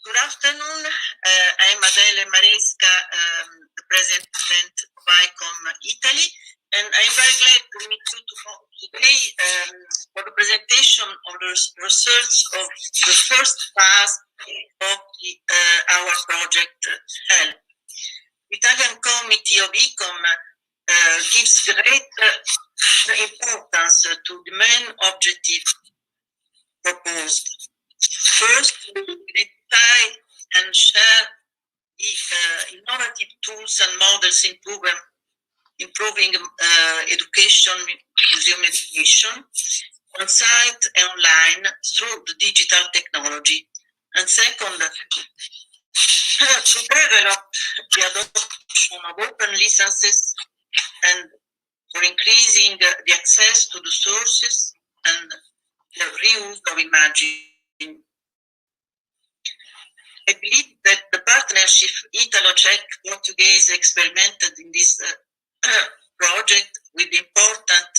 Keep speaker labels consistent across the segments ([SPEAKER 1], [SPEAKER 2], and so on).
[SPEAKER 1] Good afternoon. I'm Adele Maresca, the president of ICOM Italy, and I'm very glad to meet you today for the presentation of the research of the first phase of our project H.E.L.P. The Italian Committee of ICOM gives great importance to the main objective proposed. First, to identify and share the innovative tools and models improving education, museum education, on site and online through the digital technology. And second, to develop the adoption of open licenses and for increasing the access to the sources and the reuse of images. I believe that the partnership Italo-Czech Portuguese experimented in this project with the important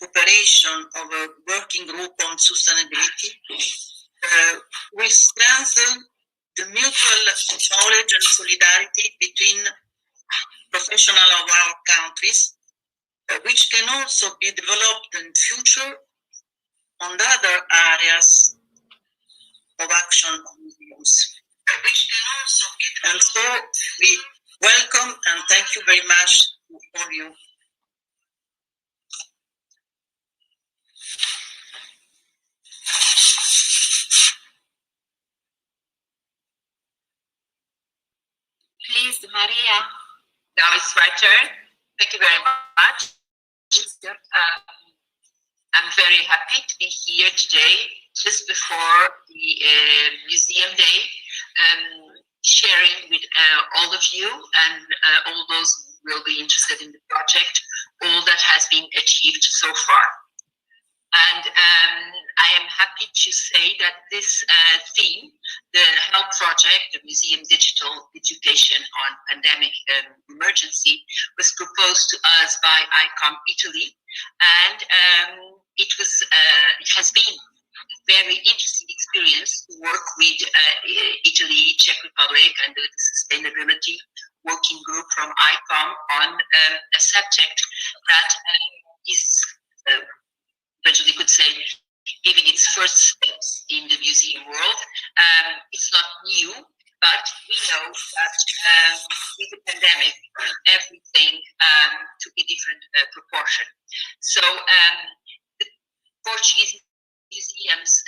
[SPEAKER 1] cooperation of a working group on sustainability will strengthen the mutual knowledge and solidarity between professionals of our countries, which can also be developed in future on other areas of action on museums. And so we welcome and thank you very much for you.
[SPEAKER 2] Please, Maria. Now it's my turn. Thank you very much. I'm very happy to be here today, just before the Museum Day, sharing with all of you and all those who will be interested in the project, all that has been achieved so far. And I am happy to say that this theme, the H.E.L.P project, the Museum Digital Education on Pandemic Emergency, was proposed to us by ICOM Italy, and it has been a very interesting experience to work with Italy, Czech Republic, and the sustainability working group from ICOM on a subject that is, eventually could say, giving its first steps in the museum world. It's not new, but we know that with the pandemic, everything took a different proportion. So the Portuguese museums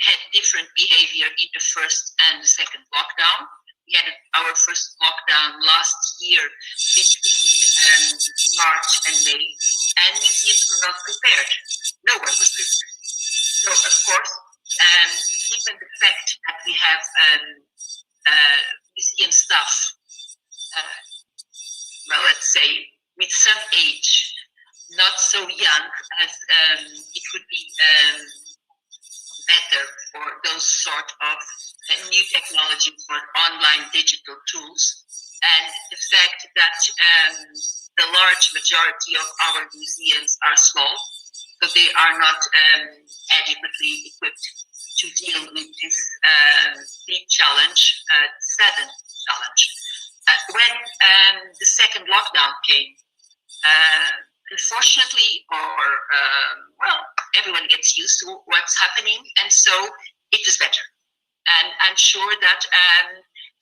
[SPEAKER 2] had different behavior in the first and the second lockdown. We had our first lockdown last year between March and May, and museums were not prepared. No one was prepared. So, of course, given the fact that we have museum staff, well, let's say, with some age, not so young as it would be better for those sort of new technologies for online digital tools, and the fact that the large majority of our museums are small, so they are not adequately equipped to deal with this big challenge, sudden challenge. When the second lockdown came, unfortunately, well, everyone gets used to what's happening, and so it was better. And I'm sure that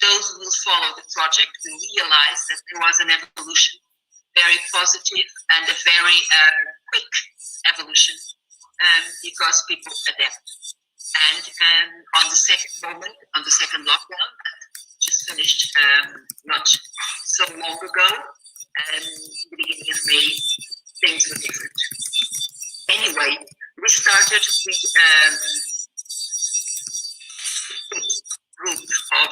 [SPEAKER 2] those who will follow the project will realize that there was an evolution, very positive and a very quick evolution, because people adapt. And on the second moment, on the second lockdown, just finished not so long ago, in the beginning of May, things were different. Anyway, we started with a group of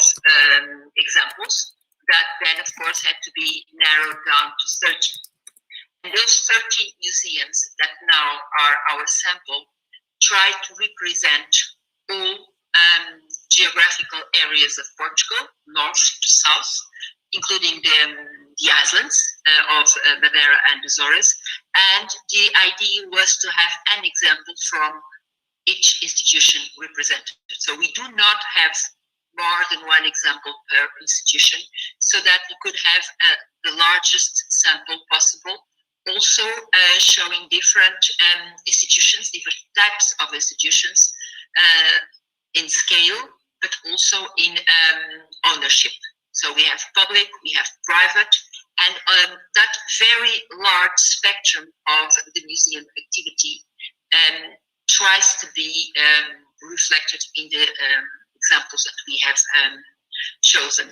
[SPEAKER 2] examples that then, of course, had to be narrowed down to 30. And those 30 museums that now are our sample try to represent all geographical areas of Portugal, north to south, including the islands of Madeira and Azores. And the idea was to have an example from each institution represented. So we do not have more than one example per institution, so that we could have the largest sample possible, also showing different institutions, different types of institutions in scale, but also in ownership. So we have public, we have private, and that very large spectrum of the museum activity tries to be reflected in the examples that we have chosen.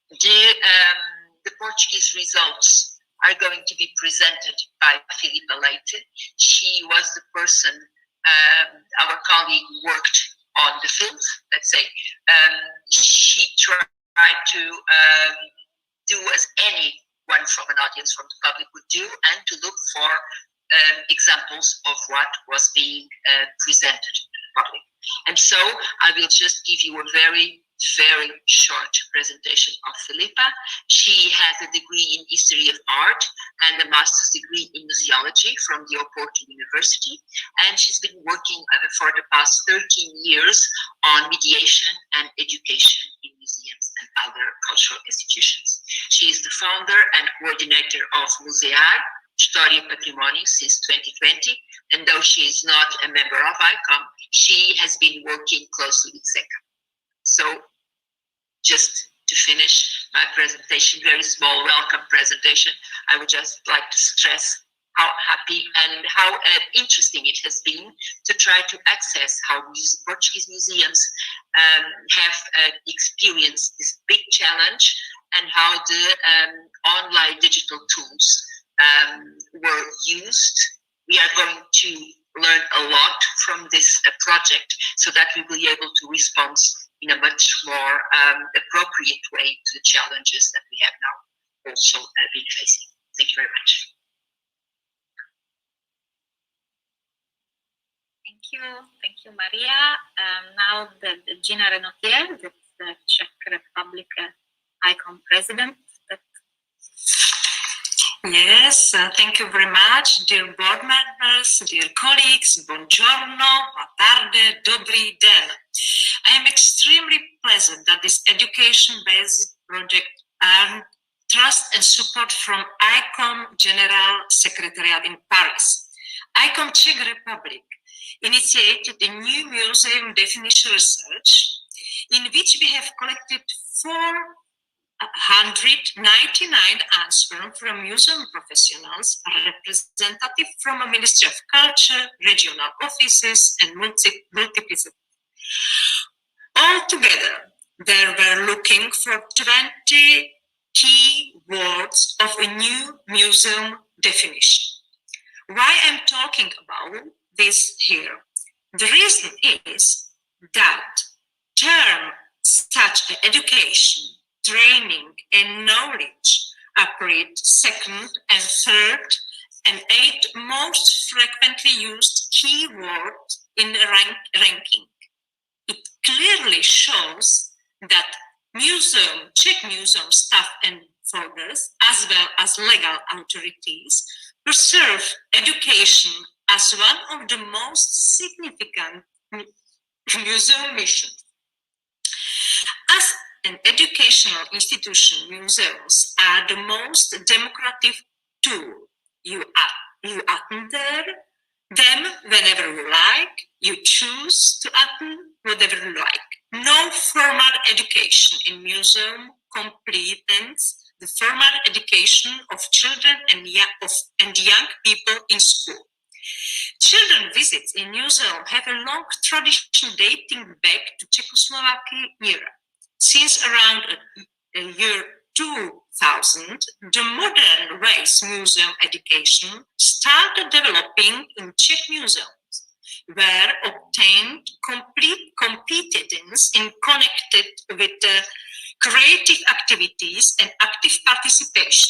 [SPEAKER 2] The Portuguese results are going to be presented by Filipa Leite. She was the person, our colleague, who worked on the film, let's say. She tried to do as anyone from an audience, from the public would do, and to look for examples of what was being presented to the public. And so I will just give you a very short presentation of Filipa. She has a degree in History of Art and a master's degree in Museology from the Oporto University. And she's been working for the past 13 years on mediation and education in museums and other cultural institutions. She is the founder and coordinator of 𝗛𝗍.𝗟, História e Património, since 2020. And though she is not a member of ICOM, she has been working closely with 𝗍.𝗏. So just to finish my presentation, very small welcome presentation, I would just like to stress how happy and how interesting it has been to try to access how Portuguese museums have experienced this big challenge, and how the online digital tools were used. We are going to learn a lot from this project, so that we will be able to respond in a much more appropriate way to the challenges that we have now also been facing. Thank you very much.
[SPEAKER 3] Thank you, Maria. Now the Gina Renotière, the Czech Republic ICOM president.
[SPEAKER 4] Yes, thank you very much, dear board members, dear colleagues. Buongiorno, boa tarde, dobrý den. I am extremely pleased that this education-based project earned trust and support from ICOM General Secretariat in Paris. ICOM Czech Republic initiated a new museum definition research, in which we have collected 499 answers from museum professionals, representative from a Ministry of Culture, regional offices, and multiplicity. Altogether, they were looking for 20 key words of a new museum definition. Why I'm talking about this here? The reason is that terms such as education, training, and knowledge appeared second and third and 8 most frequently used keywords in the ranking. It clearly shows that Czech museum staff and founders, as well as legal authorities, perceive education as one of the most significant museum missions. As an educational institution, museums are the most democratic tool. You attend them whenever you like, you choose to attend whatever you like. No formal education in museum complements the formal education of children and young people in school. Children visits in museums have a long tradition dating back to Czechoslovakia era. Since around the year 2000, the modern race museum education started developing in Czech museums, where obtained complete competence in connected with the creative activities and active participation.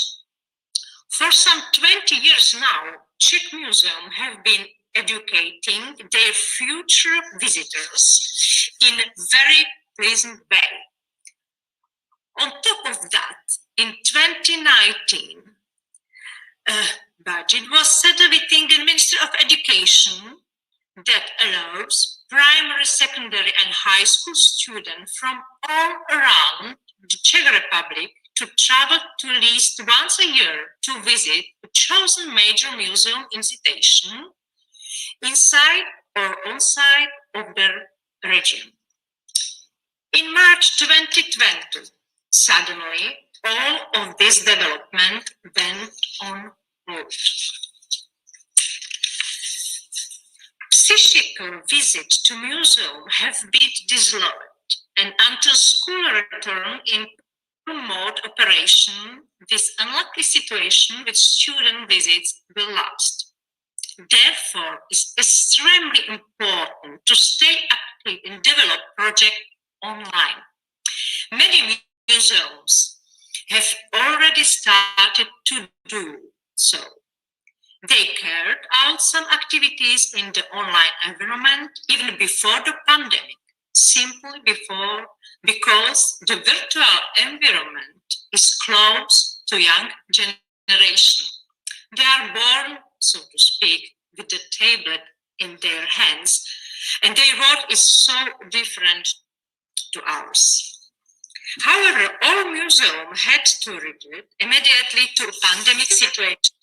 [SPEAKER 4] For some 20 years now, Czech museums have been educating their future visitors in a very pleasant way. On top of that, in 2019, a budget was set within the Ministry of Education that allows primary, secondary, and high school students from all around the Czech Republic to travel to at least once a year to visit a chosen major museum institution inside or outside of their region. In March 2020, suddenly, all of this development went on hold. Physical visits to museums have been disallowed, and until school return in mode operation, this unlucky situation with student visits will last. Therefore, it's extremely important to stay active and develop projects online. Many museums have already started to do so. They carried out some activities in the online environment even before the pandemic, simply because the virtual environment is close to young generation. They are born, so to speak, with the tablet in their hands, and their world is so different to ours. However, all museums had to react immediately to a pandemic situation.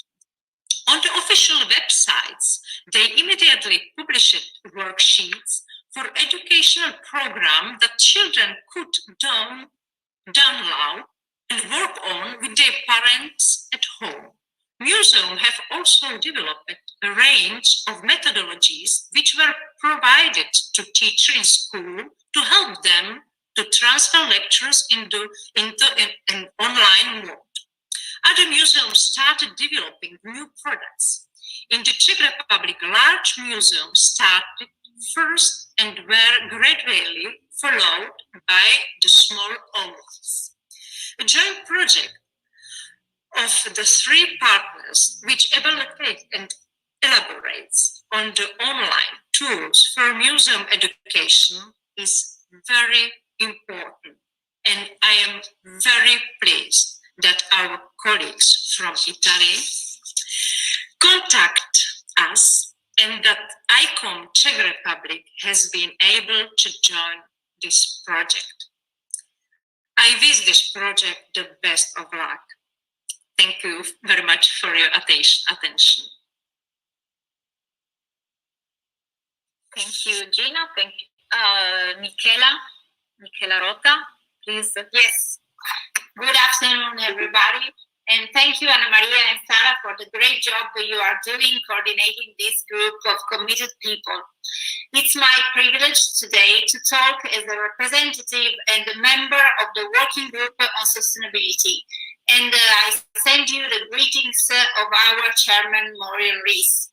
[SPEAKER 4] On the official websites, they immediately published worksheets for educational programs that children could download and work on with their parents at home. Museums have also developed a range of methodologies which were provided to teachers in school to help them to transfer lectures into an online mode. Other museums started developing new products. In the Czech Republic, large museums started first and were gradually followed by the small ones. A joint project of the three partners, which evaluates and elaborates on the online tools for museum education, is very important. And I am very pleased that our colleagues from Italy contact us and that ICOM Czech Republic has been able to join this project. I wish this project the best of luck. Thank you very much for your attention.
[SPEAKER 3] Thank you, Gina. Thank you. Michela Rota, please.
[SPEAKER 5] Yes. Good afternoon, everybody. And thank you, Anna Maria and Sara, for the great job that you are doing coordinating this group of committed people. It's my privilege today to talk as a representative and a member of the working group on sustainability. And I send you the greetings of our chairman, Maria Marras.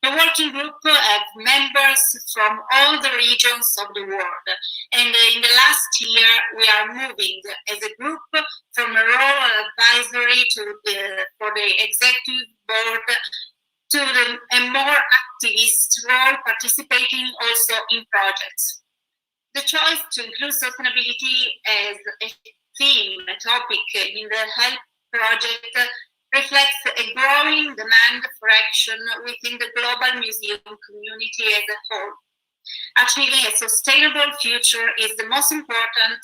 [SPEAKER 5] The working group have members from all the regions of the world. And in the last year, we are moving as a group from a role advisory for the executive board to a more activist role, participating also in projects. The choice to include sustainability as a theme, a topic in the 𝗻.𝗃 project reflects a growing demand for action within the global museum community as a whole. Achieving a sustainable future is the most important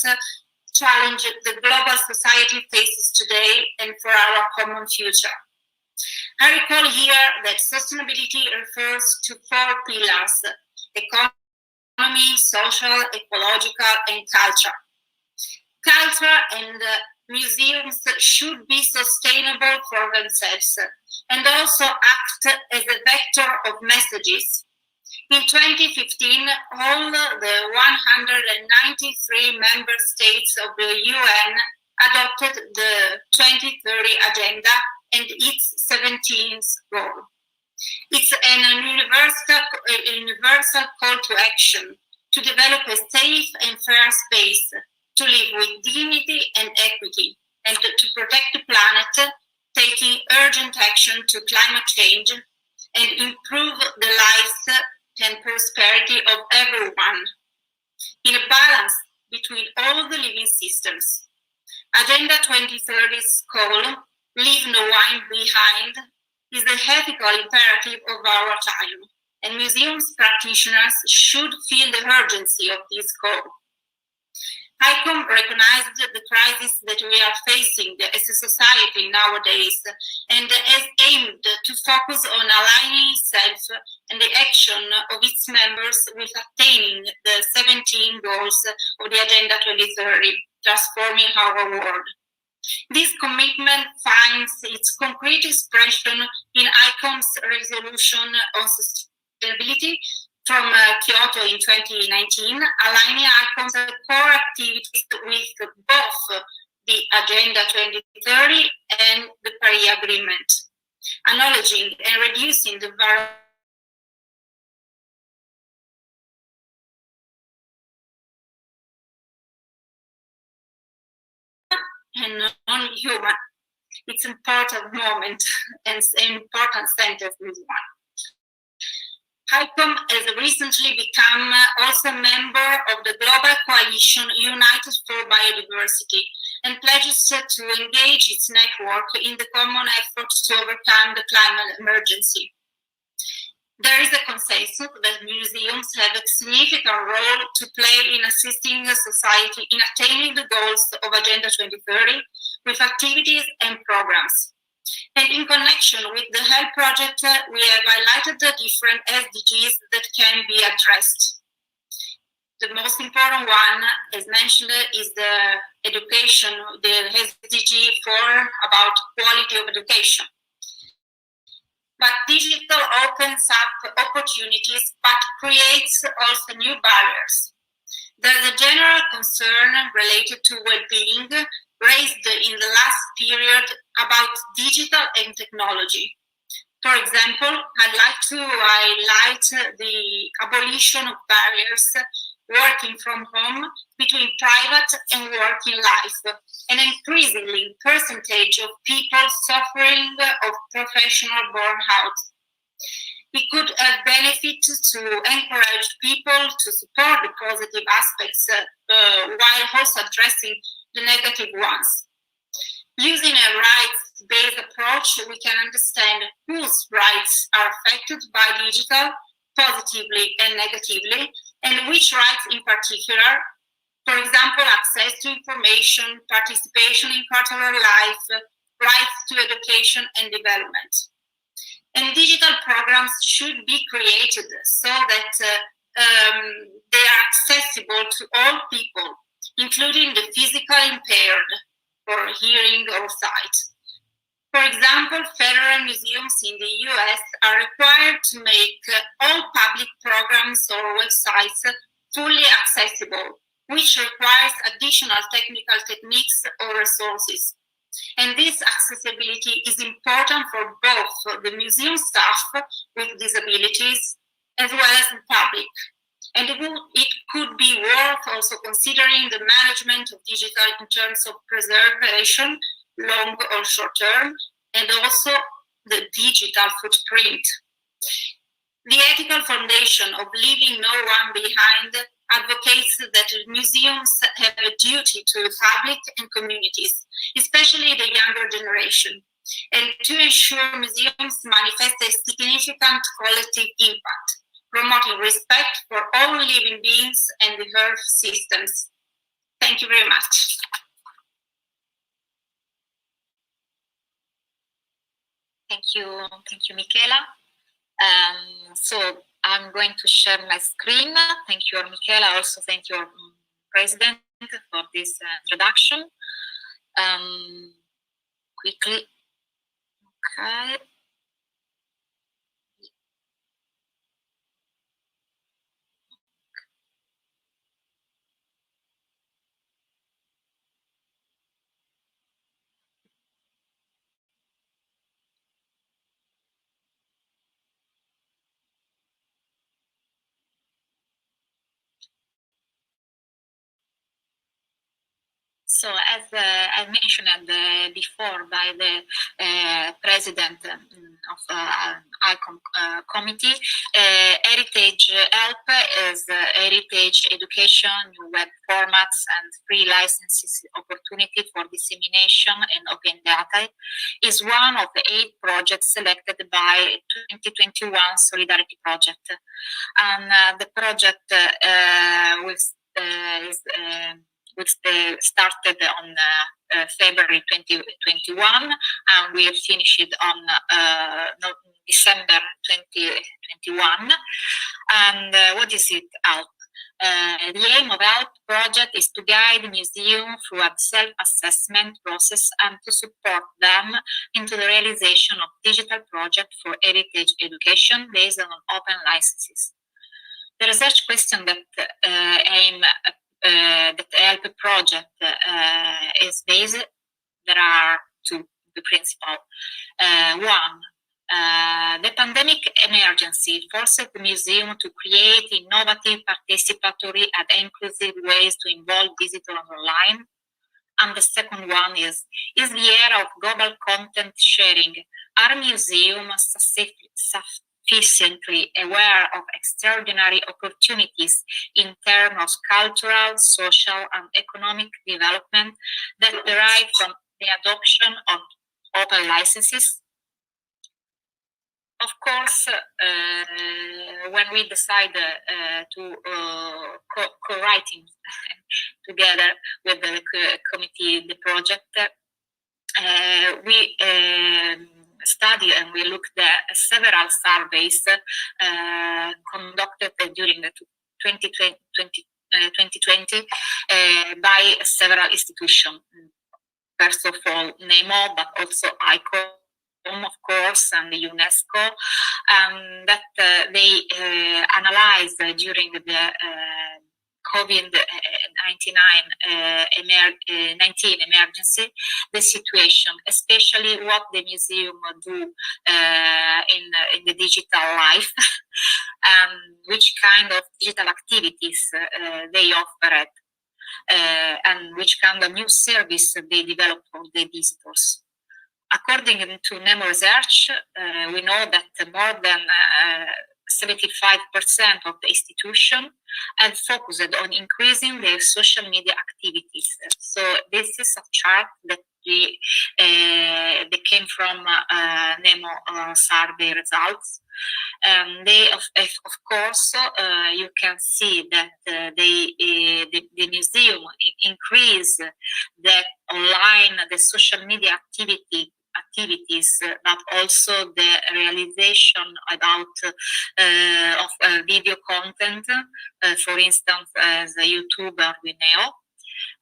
[SPEAKER 5] challenge the global society faces today and for our common future. I recall here that sustainability refers to 4 pillars: economy, social, ecological, and culture. Culture and museums should be sustainable for themselves and also act as a vector of messages. In 2015, all the 193 member states of the UN adopted the 2030 Agenda and its 17th goal. It's an universal call to action to develop a safe and fair space, to live with dignity and equity, and to protect the planet, taking urgent action to climate change and improve the lives and prosperity of everyone, in a balance between all the living systems. Agenda 2030's call, leave no one behind, is the ethical imperative of our time. and museums practitioners should feel the urgency of this goal. ICOM recognized the crisis that we are facing as a society nowadays and has aimed to focus on aligning itself and the action of its members with attaining the 17 goals of the Agenda 2030, transforming our world. This commitment finds its concrete expression in ICOM's resolution on sustainability from Kyoto in 2019, aligning ICOM's core activities with both the Agenda 2030 and the Paris Agreement, acknowledging and reducing the and non-human. It's an important moment and an important sentence, this one. ICOM has recently become also a member of the global coalition United for Biodiversity and pledges to engage its network in the common effort to overcome the climate emergency. There is a consensus that museums have a significant role to play in assisting the society in attaining the goals of Agenda 2030 with activities and programs. And in connection with the 𝗻.𝗃 project, we have highlighted the different SDGs that can be addressed. The most important one, as mentioned, is the education, the SDG 4 about quality of education. But digital opens up opportunities, but creates also new barriers. There's a general concern related to well-being raised in the last period about digital and technology. For example, I'd like to highlight the abolition of barriers working from home between private and working life, an increasingly percentage of people suffering of professional burnout. It could have benefit to encourage people to support the positive aspects while also addressing the negative ones. Using a rights-based approach, we can understand whose rights are affected by digital positively and negatively, and which rights in particular. For example, access to information, participation in cultural life, rights to education and development. And digital programs should be created so that they are accessible to all people, including the physically impaired or hearing or sight. For example, federal museums in the US are required to make all public programs or websites fully accessible, which requires additional technical techniques or resources. And this accessibility is important for both the museum staff with disabilities as well as the public. And it could be worth also considering the management of digital in terms of preservation, long or short term, and also the digital footprint. The ethical foundation of leaving no one behind advocates that museums have a duty to the public and communities, especially the younger generation, and to ensure museums manifest a significant collective impact, promoting respect for all living beings and the earth systems. Thank you very much.
[SPEAKER 3] Thank you, Michela. So I'm going to share my screen. Thank you, Michela. Also, thank you, President, for this introduction. Quickly, okay. So, as I mentioned before by the president of ICOM committee, H.E.L.P is heritage education, new web formats, and free licenses opportunity for dissemination in open data is one of the 8 projects selected by 2021 Solidarity Project. And the project started on February 2021, and we finished it on December 2021. And what is it, H.E.L.P? The aim of H.E.L.P project is to guide the museum through a self-assessment process and to support them into the realization of digital projects for heritage education based on open licenses. The research question that that H.E.L.P project is based, there are 2, the principal. One, the pandemic emergency forced the museum to create innovative, participatory, and inclusive ways to involve visitors online. And the second one is the era of global content sharing. Are museums sufficiently aware of extraordinary opportunities in terms of cultural, social, and economic development that derive from the adoption of open licenses? Of course, when we decide to co-writing together with the committee, the project, we study and we looked at several surveys conducted during the 2020 by several institutions. First of all, NEMO, but also ICOM, of course, and the UNESCO, that they analyzed during the COVID-19 emergency the situation, especially what the museum do in the digital life, and which kind of digital activities they offered, and which kind of new service they developed for the visitors. According to NEMO research, we know that more than 75% of the institution have focused on increasing their social media activities. So this is a chart that they came from NEMO survey results. They, of course, you can see that the museum increase the online, the social media activities, but also the realization about of video content, for instance, as a YouTuber we know,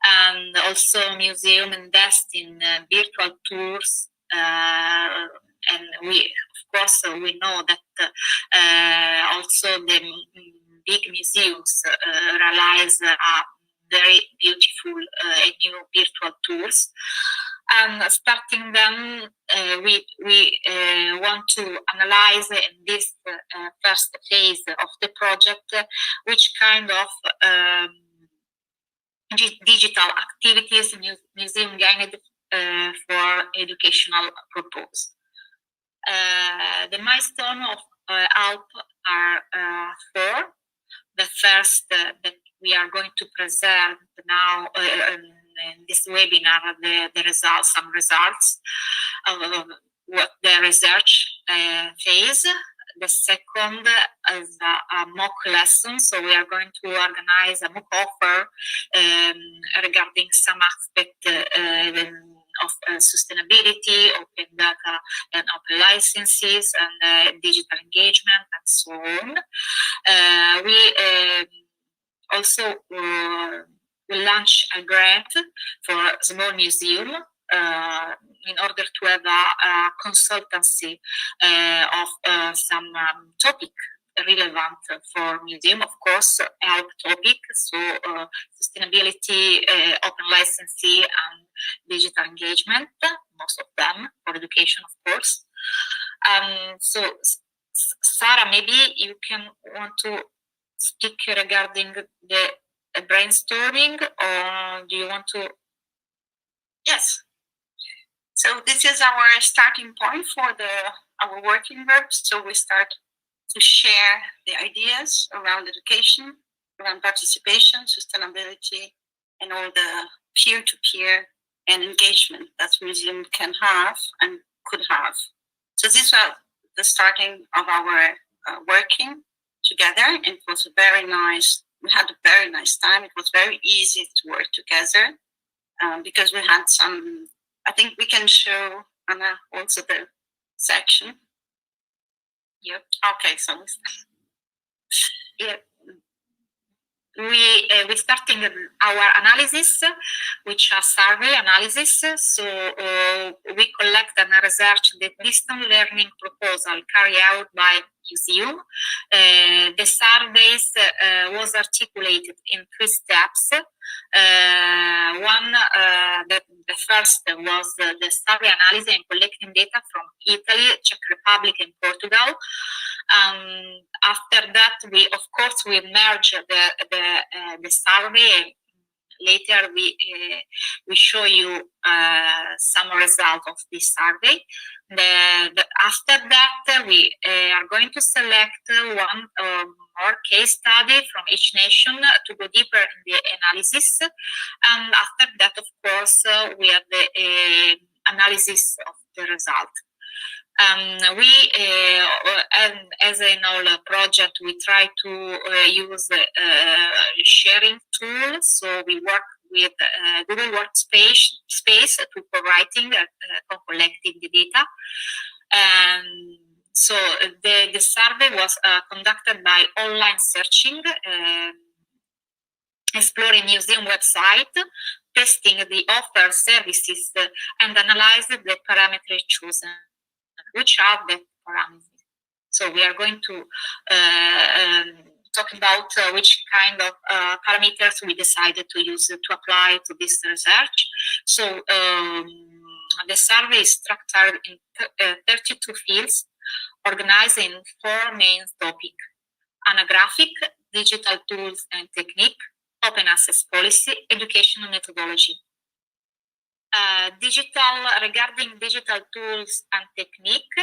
[SPEAKER 3] and also museum invest in virtual tours, and we, of course, we know that also the big museums realize very beautiful new virtual tours. And starting them, we want to analyze in this first phase of the project which kind of digital activities museum gained for educational purpose. The milestone of H.E.L.P are 4. The first that we are going to present now in this webinar, the results, some results of what the research phase. The second is a mock lesson, so we are going to organize a mock offer regarding some aspect of sustainability, open data and open licenses, and digital engagement, and so on. We also will launch a grant for small museum in order to have a consultancy of some topic relevant for museum, of course, H.E.L.P topic, so sustainability, open licensing, and digital engagement, most of them for education, of course. So, Sarah, maybe you can want to speak regarding the brainstorming, or do you want to
[SPEAKER 6] Yes. So this is our starting point for our working group. So we start to share the ideas around education, around participation, sustainability, and all the peer-to-peer and engagement that museum can have and could have. So this was the starting of our working together, and it was a very nice, we had a very nice time. It was very easy to work together because we had some, I think we can show Anna also the section. Yep. Okay, so yeah. We starting our analysis, which are survey analysis. So we collect and research the distance learning proposal carried out by museum. The surveys was articulated in 3 steps. The first was the survey analysis and collecting data from Italy, Czech Republic, and Portugal. After that, we merge the survey. Later, we show you some result of this survey. After that, we are going to select one more case study from each nation to go deeper in the analysis. And after that, of course, we have the analysis of the result. As in all project, we try to use sharing tools. So we work with Google Workspace to co-writing, collecting the data. So the survey was conducted by online searching, exploring museum website, testing the offer services, and analyze the parameters chosen, which are the parameters. So we are going to talk about which kind of parameters we decided to use to apply to this research. So the survey is structured in 32 fields, organized in 4 main topics: anographic, digital tools and technique, open access policy, educational methodology. Regarding digital tools and technique,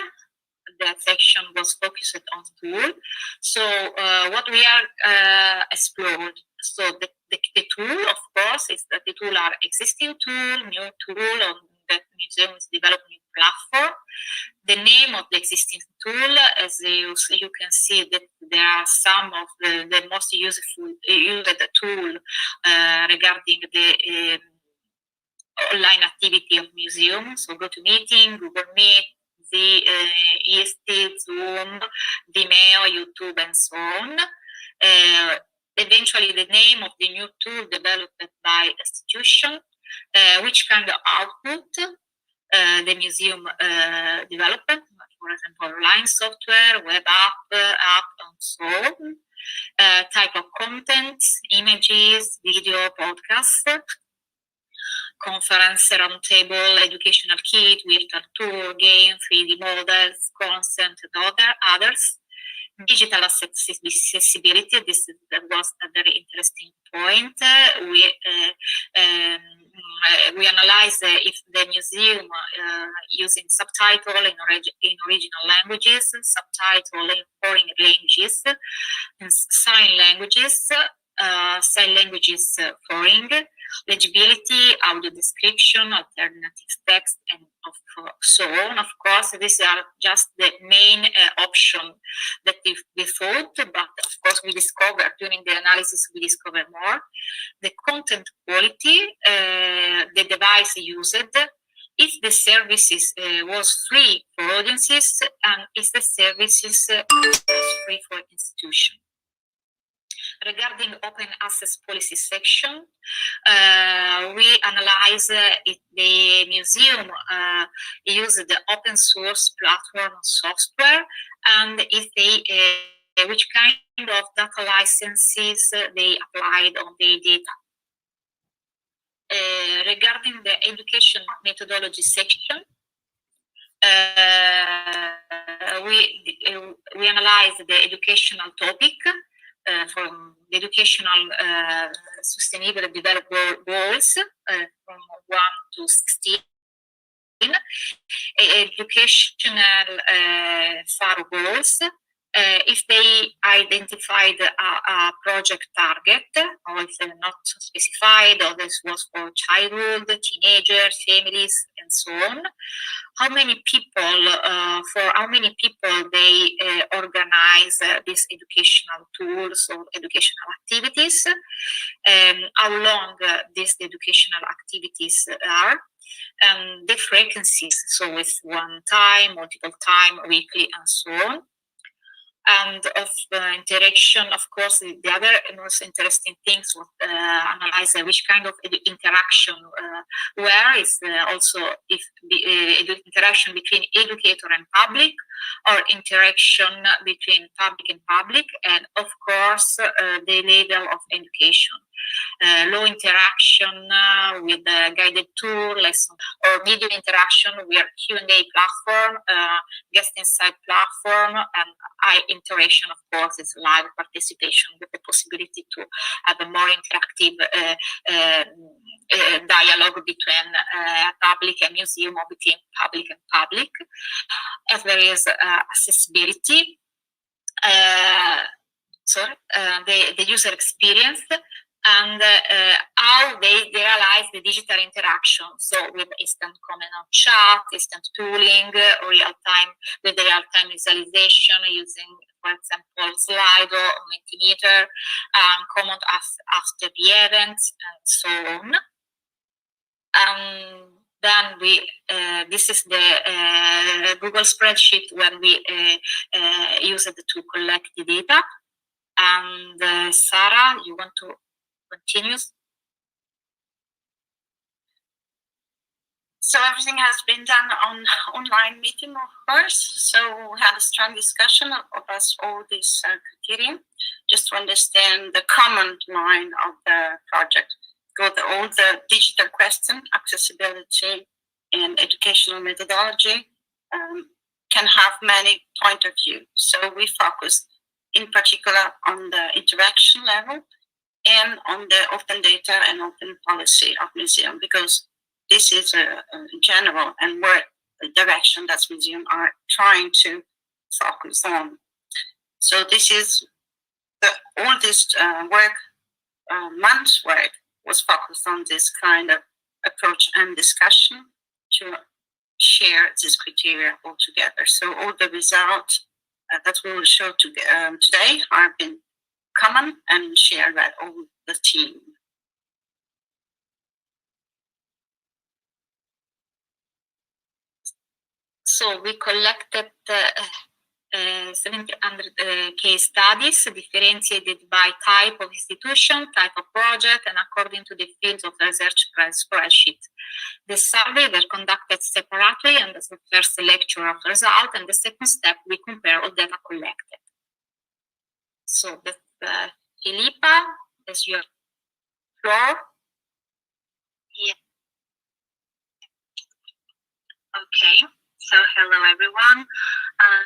[SPEAKER 6] that section was focused on tool. So what we are explored. So the tool, of course, is that the tool are existing tool, new tool on the museum is developing platform. The name of the existing tool, as you can see, that there are some of the most used tool regarding the online activity of museum. So GoToMeeting, Google Meet, the EST, Zoom, Vimeo, YouTube, and so on. Eventually, the name of the new tool developed by institution, which kind of output the museum development, for example, online software, web app, and so on. Type of content, images, video, podcast, conference, roundtable, educational kit, virtual tour, game, 3D models, consent, and others. Digital accessibility, that was a very interesting point. We analyze if the museum using subtitle in original languages, subtitle in foreign languages, sign languages, sign languages foreign, legibility, audio description, alternative text, and so on. Of course, these are just the main option that we thought, but of course we discovered during the analysis, we discovered more. The content quality, the device used, if the services was free for audiences, and if the services was free for institutions. Regarding open access policy section, we analyze if the museum used the open source platform software, and if they which kind of data licenses they applied on the data. Regarding the education methodology section, we analyze the educational topic from the educational sustainable development goals from 1 to 16. Educational far goals. If they identified a project target, or if they're not specified, or this was for childhood, teenagers, families, and so on. How many people, for how many people they organize these educational tools or educational activities, how long these educational activities are, the frequencies, so with one time, multiple time, weekly, and so on. And of interaction, of course, the other most interesting things was analyze which kind of interaction where is also if the interaction between educator and public, or interaction between public and public, and of course the level of education. Low interaction with the guided tour, lesson, or medium interaction with Q&A platform, guest insight platform, and high interaction, of course, is live participation with the possibility to have a more interactive dialogue between public and museum, or between public and public. As there is accessibility, the user experience, and how they realize the digital interaction. So with instant comment on chat, instant tooling, real-time, with the real-time visualization using, for example, Slido or Mentimeter, comment after the event, and so on. Then we, this is the Google spreadsheet when we use it to collect the data. And Sarah, you want to continue?
[SPEAKER 1] So everything has been done on online meeting, of course. So we had a strong discussion of us all these criteria, just to understand the common line of the project. All the digital question, accessibility, and educational methodology can have many point of view. So we focused in particular on the interaction level and on the open data and open policy of museum, because this is a general and where the direction that museum are trying to focus on. So this is all this work, month's work, was focused on this kind of approach and discussion to share this criteria all together. So all the results that we will show today have been common and shared by all the team.
[SPEAKER 6] So we collected 700 case studies differentiated by type of institution, type of project, and according to the fields of research spreadsheet. The survey were conducted separately, and as the first lecture of result, and the second step, we compare all data collected. So Filipa, is your floor.
[SPEAKER 7] Yeah. Okay. So hello everyone,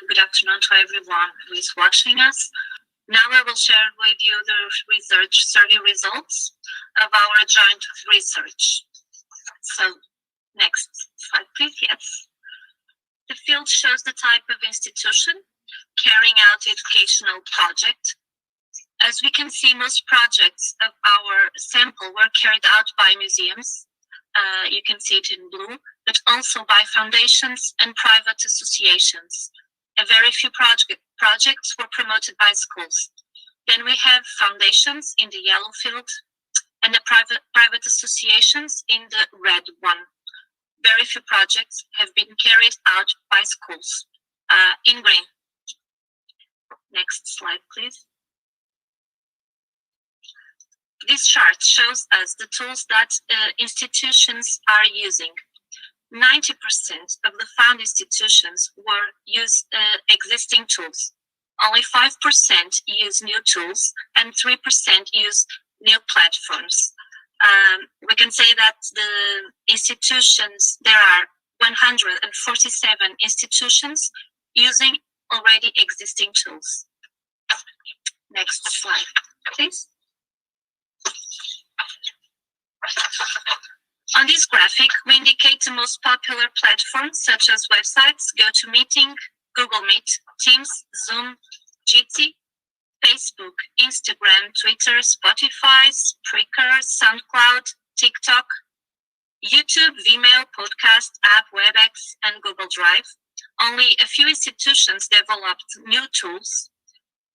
[SPEAKER 7] good afternoon to everyone who is watching us. Now I will share with you the research survey results of our joint research. So next slide please, yes. The field shows the type of institution carrying out educational project. As we can see, most projects of our sample were carried out by museums. You can see it in blue, but also by foundations and private associations. A very few projects were promoted by schools. Then we have foundations in the yellow field and the private associations in the red one. Very few projects have been carried out by schools in green. Next slide, please. This chart shows us the tools that institutions are using. 90% of the found institutions use existing tools. Only 5% use new tools, and 3% use new platforms. We can say that the institutions, there are 147 institutions using already existing tools. Next slide, please. On this graphic, we indicate the most popular platforms such as websites, GoToMeeting, Google Meet, Teams, Zoom, 𝗙𝗍, Facebook, Instagram, Twitter, Spotify, Spreaker, SoundCloud, TikTok, YouTube, Vimeo, Podcast, App, WebEx, and Google Drive. Only a few institutions developed new tools.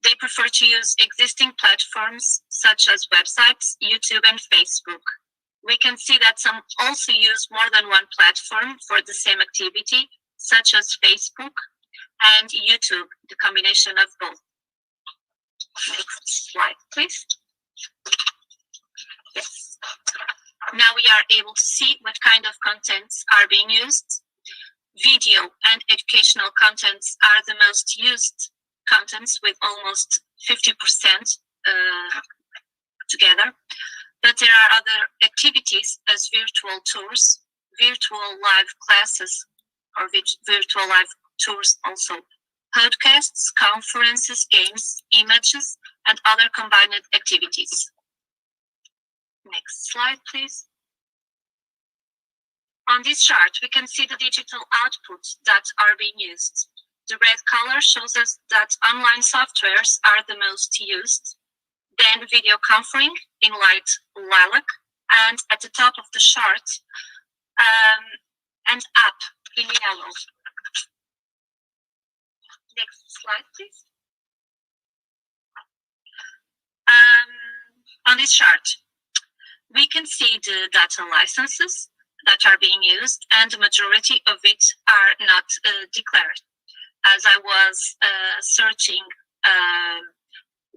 [SPEAKER 7] They prefer to use existing platforms such as websites, YouTube, and Facebook. We can see that some also use more than one platform for the same activity, such as Facebook and YouTube, the combination of both. Next slide, please. Yes. Now we are able to see what kind of contents are being used. Video and educational contents are the most used contents, with almost 50% together. But there are other activities as virtual tours, virtual live classes, or virtual live tours also, podcasts, conferences, games, images, and other combined activities. Next slide, please. On this chart, we can see the digital outputs that are being used. The red color shows us that online softwares are the most used, then video conferencing in light lilac, and at the top of the chart, an app in yellow. Next slide, please. On this chart, we can see the data licenses that are being used, and the majority of it are not declared. As I was searching,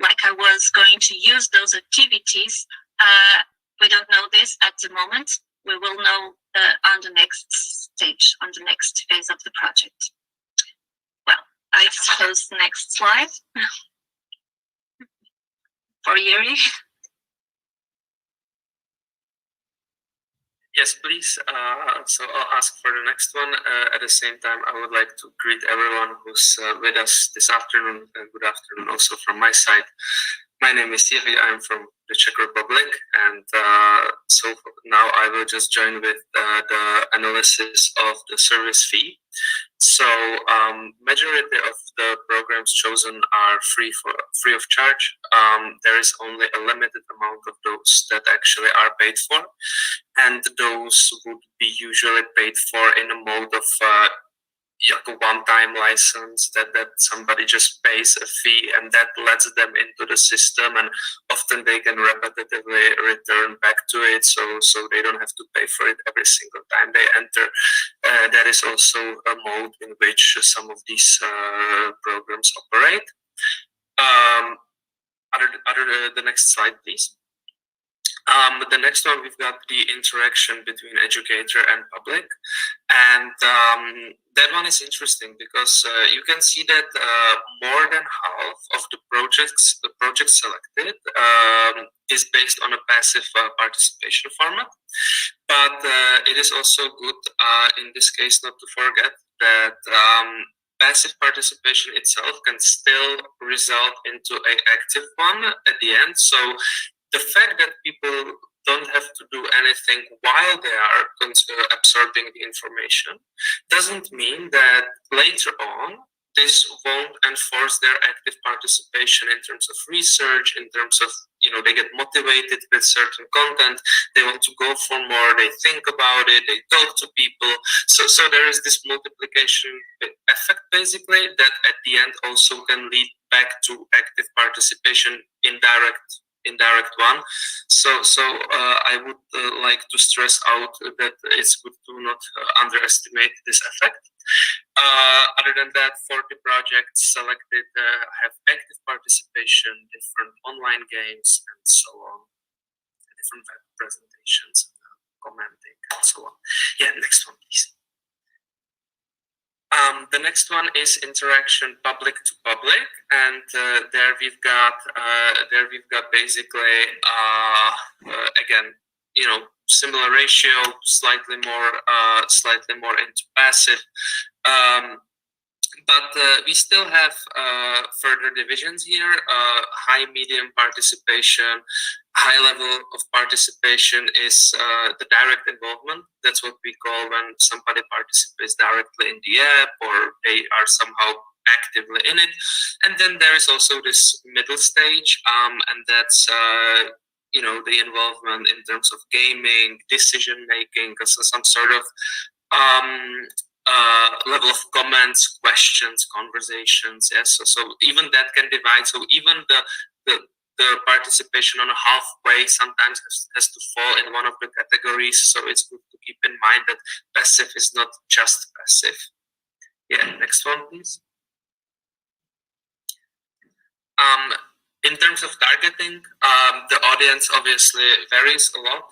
[SPEAKER 7] like I was going to use those activities, we don't know this at the moment. We will know on the next stage, on the next phase of the project. Well, I suppose the next slide for Jiří.
[SPEAKER 8] Yes, please. So I'll ask for the next one. At the same time, I would like to greet everyone who's with us this afternoon. Good afternoon also from my side. My name is Jiří. I'm from the Czech Republic. And so now I will just join with the analysis of the service fee. So majority of the programs chosen are free of charge. There is only a limited amount of those that actually are paid for, and those would be usually paid for in a mode of like a one-time license that somebody just pays a fee and that lets them into the system, and often they can repetitively return back to it, so they don't have to pay for it every single time they enter. That is also a mode in which some of these programs operate. The next slide, please. The next one, we've got the interaction between educator and public, and that one is interesting because you can see that more than half of the projects selected is based on a passive participation format. But it is also good in this case not to forget that passive participation itself can still result into an active one at the end. So the fact that people don't have to do anything while they are absorbing the information doesn't mean that later on this won't enforce their active participation in terms of research, in terms of, they get motivated with certain content, they want to go for more, they think about it, they talk to people. So there is this multiplication effect basically that at the end also can lead back to active participation, indirect one. So I would like to stress out that it's good to not underestimate this effect. Other than that, 40 projects selected have active participation, different online games, and so on, different web presentations, commenting, and so on. Yeah, next one, please. The next one is interaction public to public, and there we've got basically again, similar ratio, slightly more into passive, But we still have further divisions here, high, medium participation. High level of participation is the direct involvement. That's what we call when somebody participates directly in the app or they are somehow actively in it. And then there is also this middle stage, and that's the involvement in terms of gaming, decision making, some sort of level of comments, questions, conversations. Yes, so even that can divide. So even the participation on a halfway sometimes has to fall in one of the categories. So it's good to keep in mind that passive is not just passive. Yeah, next one, please. In terms of targeting, the audience obviously varies a lot.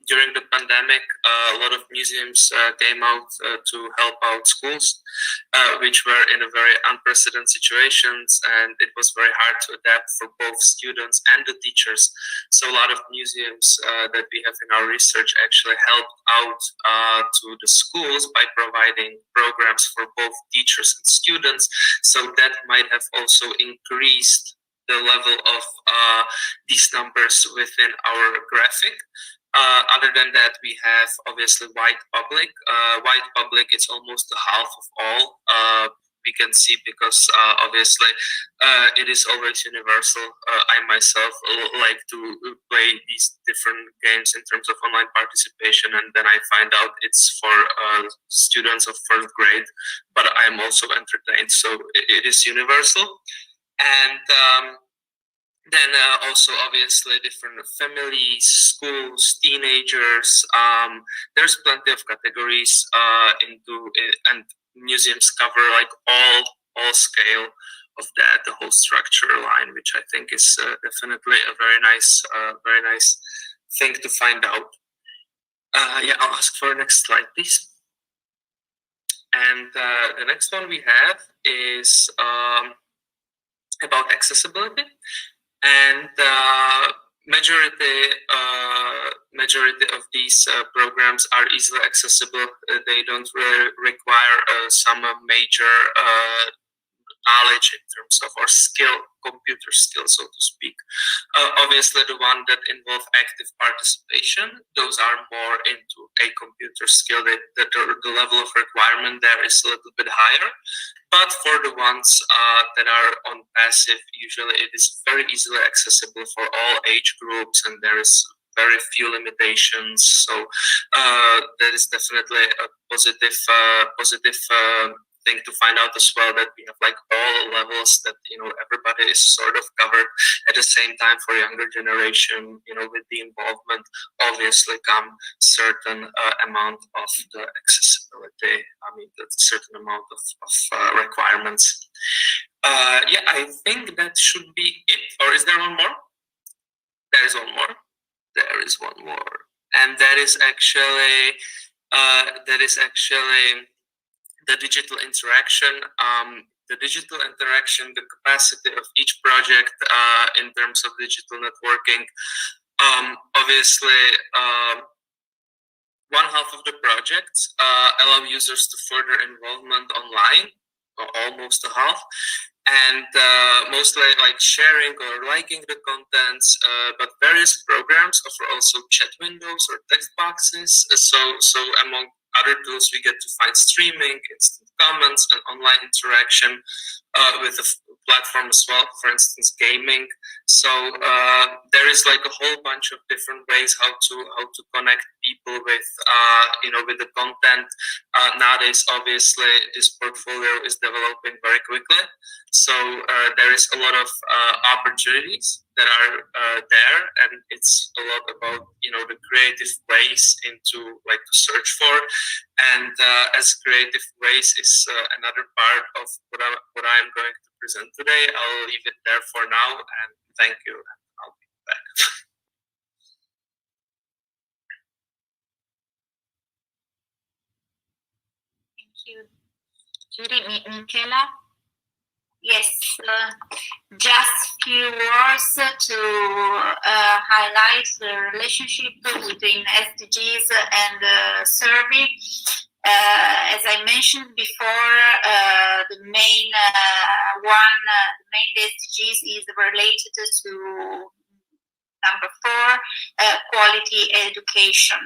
[SPEAKER 8] During the pandemic, a lot of museums came out to help out schools, which were in a very unprecedented situations, and it was very hard to adapt for both students and the teachers. So a lot of museums that we have in our research actually helped out to the schools by providing programs for both teachers and students. So that might have also increased the level of these numbers within our graphic. Other than that, we have obviously wide public. Wide public, it's almost the half of all. We can see because obviously it is always universal. I myself like to play these different games in terms of online participation, and then I find out it's for students of 1st grade, but I'm also entertained, so it is universal. And then also obviously different families, schools, teenagers. There's plenty of categories and museums cover like all scale of that, the whole structure line, which I think is definitely a very nice thing to find out. Yeah, I'll ask for the next slide, please. And the next one we have is about accessibility, and majority of these programs are easily accessible. They don't really require some major knowledge in terms of or skill, computer skill, so to speak. Obviously, the one that involve active participation, those are more into a computer skill. The level of requirement there is a little bit higher. But for the ones that are on passive, usually it is very easily accessible for all age groups, and there is very few limitations. So that is definitely a positive thing to find out as well, that we have like all levels, that everybody is sort of covered. At the same time, for younger generation, with the involvement obviously come certain amount of the accessibility. I mean, the certain amount of requirements. Yeah, I think that should be it. Or is there one more? There is one more. There is one more, and that is actually the digital interaction. The digital interaction, the capacity of each project in terms of digital networking. Obviously, one half of the projects allow users to further involvement online, or almost a half, and mostly like sharing or liking the contents, but various programs offer also chat windows or text boxes. So among other tools, we get to find streaming, instant comments, and online interaction with the platform as well, for instance, gaming. So there is like a whole bunch of different ways how to connect people with with the content. Nowadays, obviously, this portfolio is developing very quickly. So there is a lot of opportunities that are there, and it's a lot about the creative ways into like to search for, and as creative ways is another part of what I'm going to present today. I'll leave it there for now, and thank you, and I'll be back.
[SPEAKER 3] Thank you, Jiří. Michela?
[SPEAKER 5] Yes, just few words to highlight the relationship between SDGs and survey. As I mentioned before, the main SDGs is related to number 4, quality education,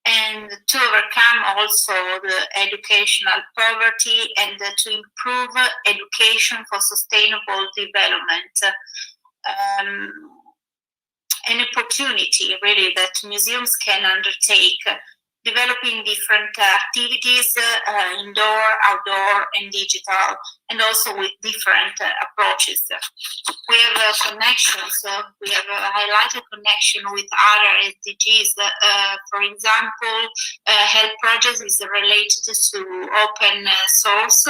[SPEAKER 5] and to overcome also the educational poverty and to improve education for sustainable development. An opportunity really that museums can undertake, developing different activities, indoor, outdoor, and digital, and also with different approaches. We have a connection, so we have a highlighted connection with other SDGs. For example, H.E.L.P project is related to open source,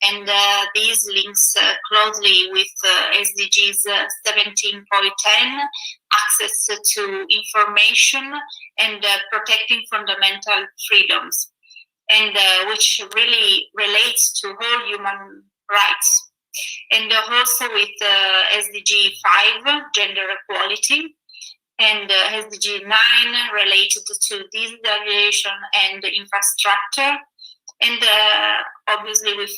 [SPEAKER 5] and these links closely with SDGs 17.10, access to information and protecting fundamental freedoms, and which really relates to all human rights. And also with SDG 5, gender equality, and SDG 9 related to digitalization and infrastructure, and obviously with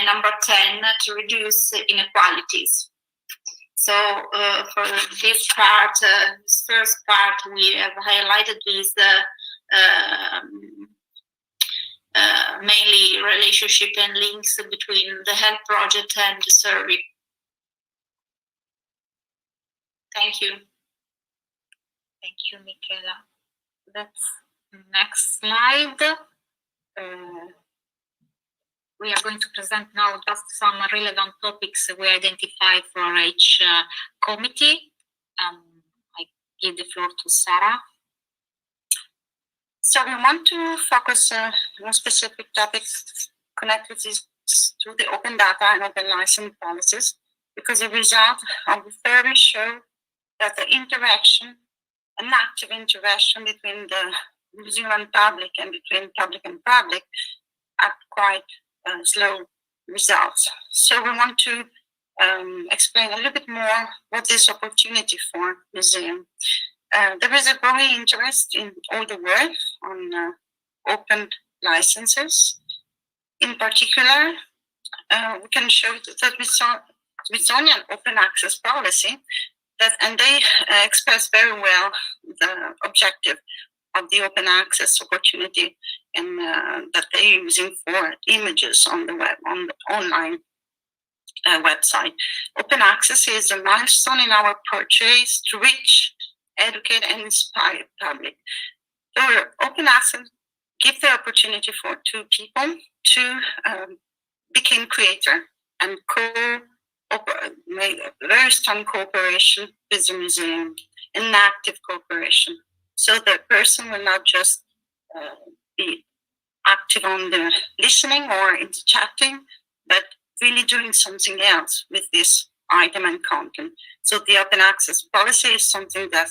[SPEAKER 5] number 10 to reduce inequalities. So for this part, this first part, we have highlighted these mainly relationship and links between the H.E.L.P project and the survey. Thank you.
[SPEAKER 6] Thank you, Michela. That's next slide. We are going to present now just some relevant topics we identified for each committee. I give the floor to Sarah.
[SPEAKER 9] So we want to focus on specific topics connected to the open data and open license policies, because the result of the survey show that the interaction, an active interaction between the museum and public and between public and public are quite slow results. So we want to explain a little bit more what this opportunity for museum. There is a growing interest in all the world on open licenses. In particular, we can show that Smithsonian open access policy, and they express very well the objective of the open access opportunity, and that they're using for images on the web, on the online website. Open access is a milestone in our purchase to reach, educate, and inspire public. So open access gives the opportunity for two people to become creator and make a very strong cooperation with the museum, an active cooperation. So the person will not just be active on the listening or in the chatting, but really doing something else with this item and content. So the open access policy is something that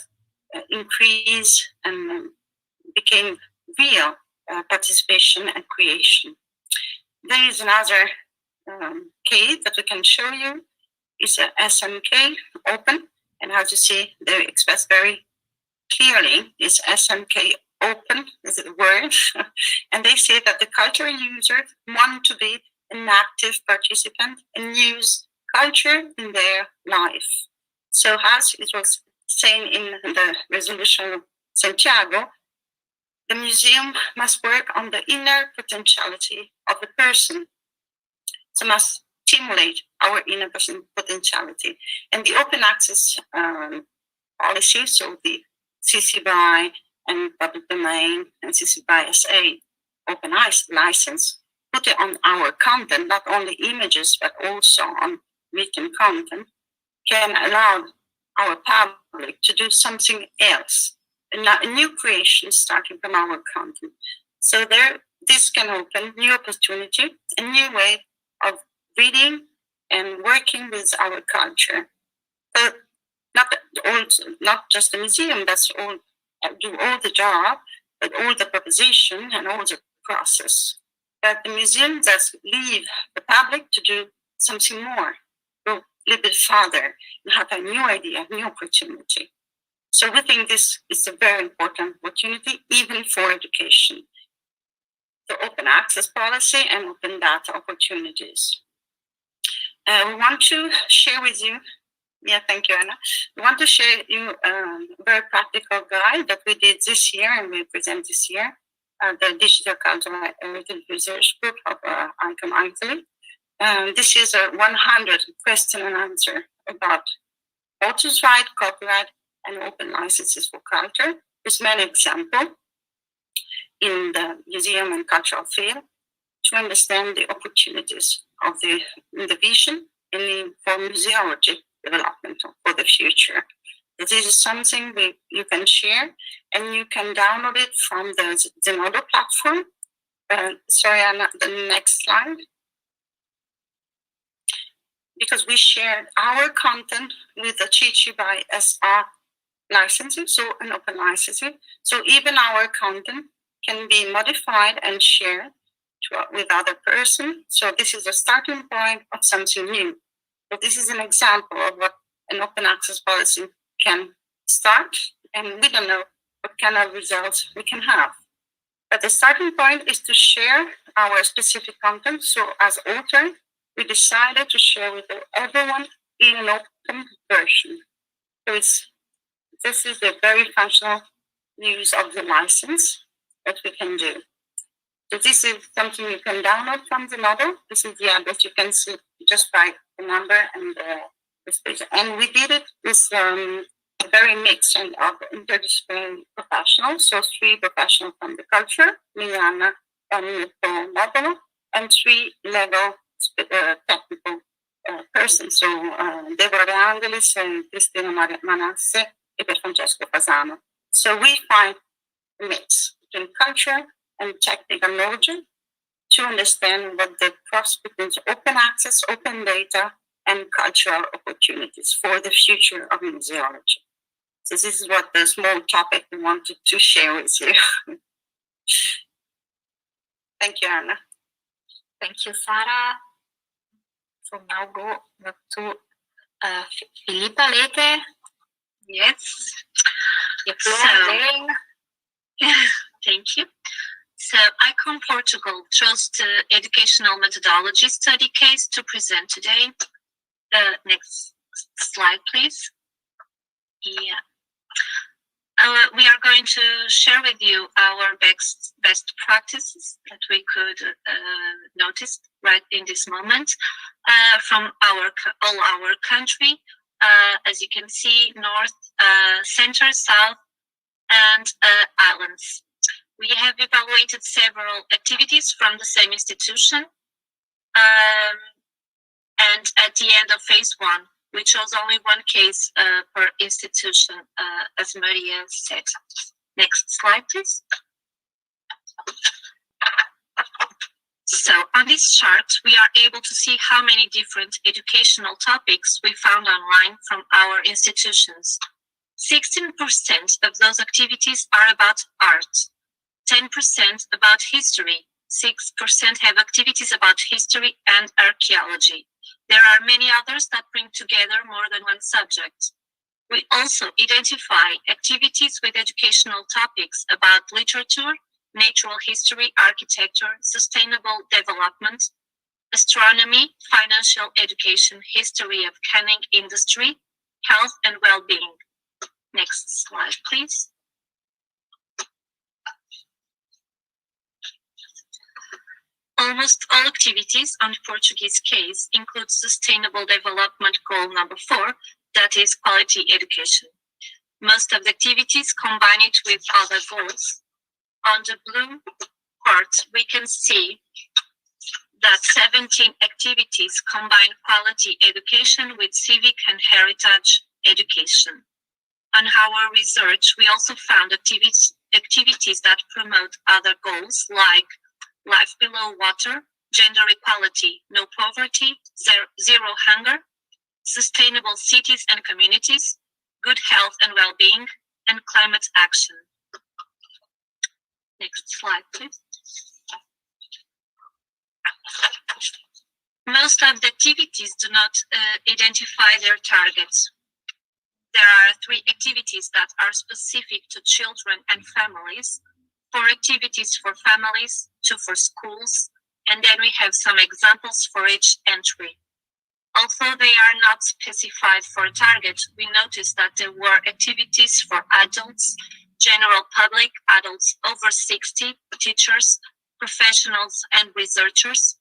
[SPEAKER 9] increased and became real participation and creation. There is another case that we can show you. It's a SMK open, and as you see, they express very clearly is SMK open is a word, and they say that the cultural users want to be an active participant and use culture in their life. So as it was saying in the resolution of Santiago, the museum must work on the inner potentiality of the person. So must stimulate our inner potentiality. And the open access policy, so the CC BY and public domain and CC BY SA open license, put it on our content, not only images, but also on written content, can allow our public to do something else, a new creation starting from our content. So this can open new opportunity, a new way of reading and working with our culture. But not just the museum that's all do all the job, but all the proposition and all the process. But the museum does leave the public to do something more, go a little bit further, and have a new idea, new opportunity. So we think this is a very important opportunity, even for education. the open access policy and open data opportunities. We want to share with you, thank you, Anna. We want to share you a very practical guide that we did this year and we present this year, the Digital Cultural Heritage Research Group of ICOM Italy. This is a 100 question and answer about authors' right, copyright, and open licenses for culture. There's many examples in the museum and cultural field to understand the opportunities of the vision and for museology development for the future. This is something you can share and you can download it from the Zenodo platform. Sorry, Anna, the next slide. Because we shared our content with the 𝗙𝗍 by SR licensing, so an open licensing. So even our content can be modified and shared with other person. So this is a starting point of something new. So this is an example of what an open access policy can start, and we don't know what kind of results we can have. But the starting point is to share our specific content. So as author, we decided to share with everyone in an open version. So this is a very functional use of the license that we can do. So this is something you can download from the model. This is the address you can see just by the number and this page. And we did it with a very mix of interdisciplinary professionals. So 3 professionals from the culture, Miliana and Adele, and 3 legal technical persons. So Deborah De Angelis and Cristina Manasse and Francesco Fasano. So we find a mix between culture and technical knowledge to understand what the cross between open access, open data, and cultural opportunities for the future of museology. So this is what the small topic we wanted to share with you. Thank you, Anna.
[SPEAKER 6] Thank you, Sara. So now go back to Filipa Leite.
[SPEAKER 7] Yes.
[SPEAKER 6] The floor
[SPEAKER 7] thank you. So ICOM Portugal chose the educational methodology study case to present today. Next slide, please. Yeah. We are going to share with you our best practices that we could notice right in this moment from all our country. As you can see, north, center, south, and islands. We have evaluated several activities from the same institution. And at the end of phase 1, we chose only one case per institution, as Maria said. Next slide, please. So on this chart, we are able to see how many different educational topics we found online from our institutions. 16% of those activities are about art, 10% about history, 6% have activities about history and archaeology. There are many others that bring together more than one subject. We also identify activities with educational topics about literature, natural history, architecture, sustainable development, astronomy, financial education, history of canning industry, health and well-being. Next slide, please. Almost all activities on the Portuguese case include sustainable development goal number 4, that is quality education. Most of the activities combine it with other goals. On the blue part, we can see that 17 activities combine quality education with civic and heritage education. On our research, we also found activities that promote other goals like life below water, gender equality, no poverty, zero hunger, sustainable cities and communities, good health and well-being, and climate action. Next slide, please. Most of the activities do not identify their targets. There are 3 activities that are specific to children and families, 4 for activities for families, 2 for schools, and then we have some examples for each entry. Although they are not specified for a target, we noticed that there were activities for adults, general public, adults over 60, teachers, professionals, and researchers,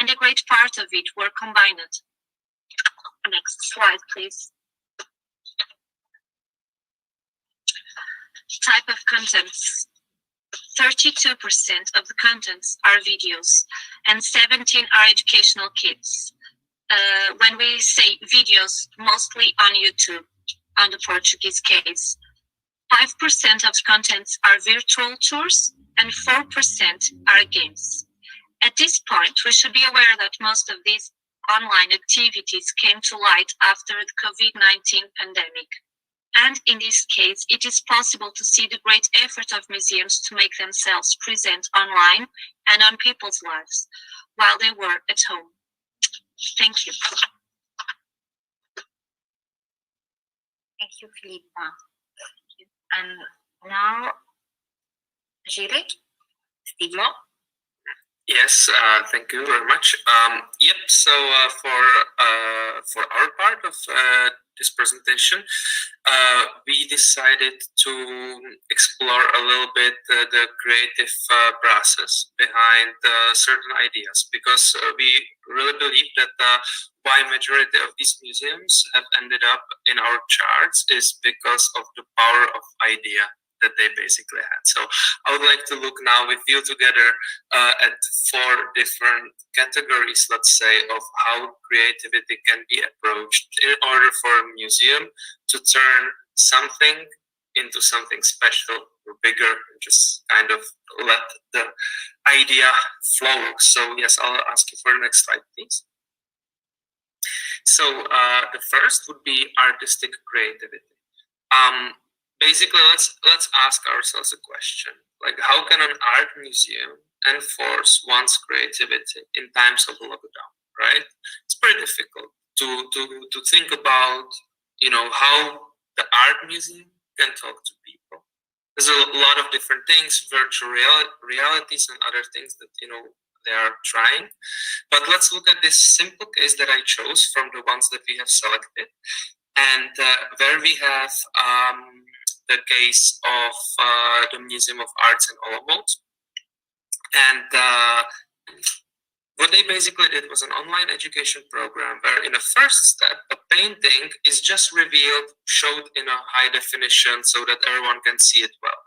[SPEAKER 7] and a great part of it were combined. Next slide, please. Type of contents. 32% of the contents are videos, and 17 are educational kits. When we say videos, mostly on YouTube, on the Portuguese case. 5% of the contents are virtual tours, and 4% are games. At this point, we should be aware that most of these online activities came to light after the COVID-19 pandemic. And in this case, it is possible to see the great effort of museums to make themselves present online and on people's lives while they were at home. Thank you.
[SPEAKER 6] Thank you, Filipa. And now, Jiří Stýblo.
[SPEAKER 8] Yes, thank you very much. Yep. So for our part of this presentation, we decided to explore a little bit the creative process behind certain ideas, because we really believe that why majority of these museums have ended up in our charts is because of the power of idea that they basically had. So I would like to look now with you together at 4 different categories, let's say, of how creativity can be approached in order for a museum to turn something into something special or bigger, and just kind of let the idea flow. So yes, I'll ask you for the next slide, please. So the first would be artistic creativity. Basically, let's ask ourselves a question, like, how can an art museum enforce one's creativity in times of lockdown, right? It's pretty difficult to think about, you know, how the art museum can talk to people. There's a lot of different things, virtual realities and other things that, you know, they are trying. But let's look at this simple case that I chose from the ones that we have selected, and where we have the case of the Museum of Arts in Olomouc. And what they basically did was an online education program where in a first step, a painting is just revealed, showed in a high definition so that everyone can see it well.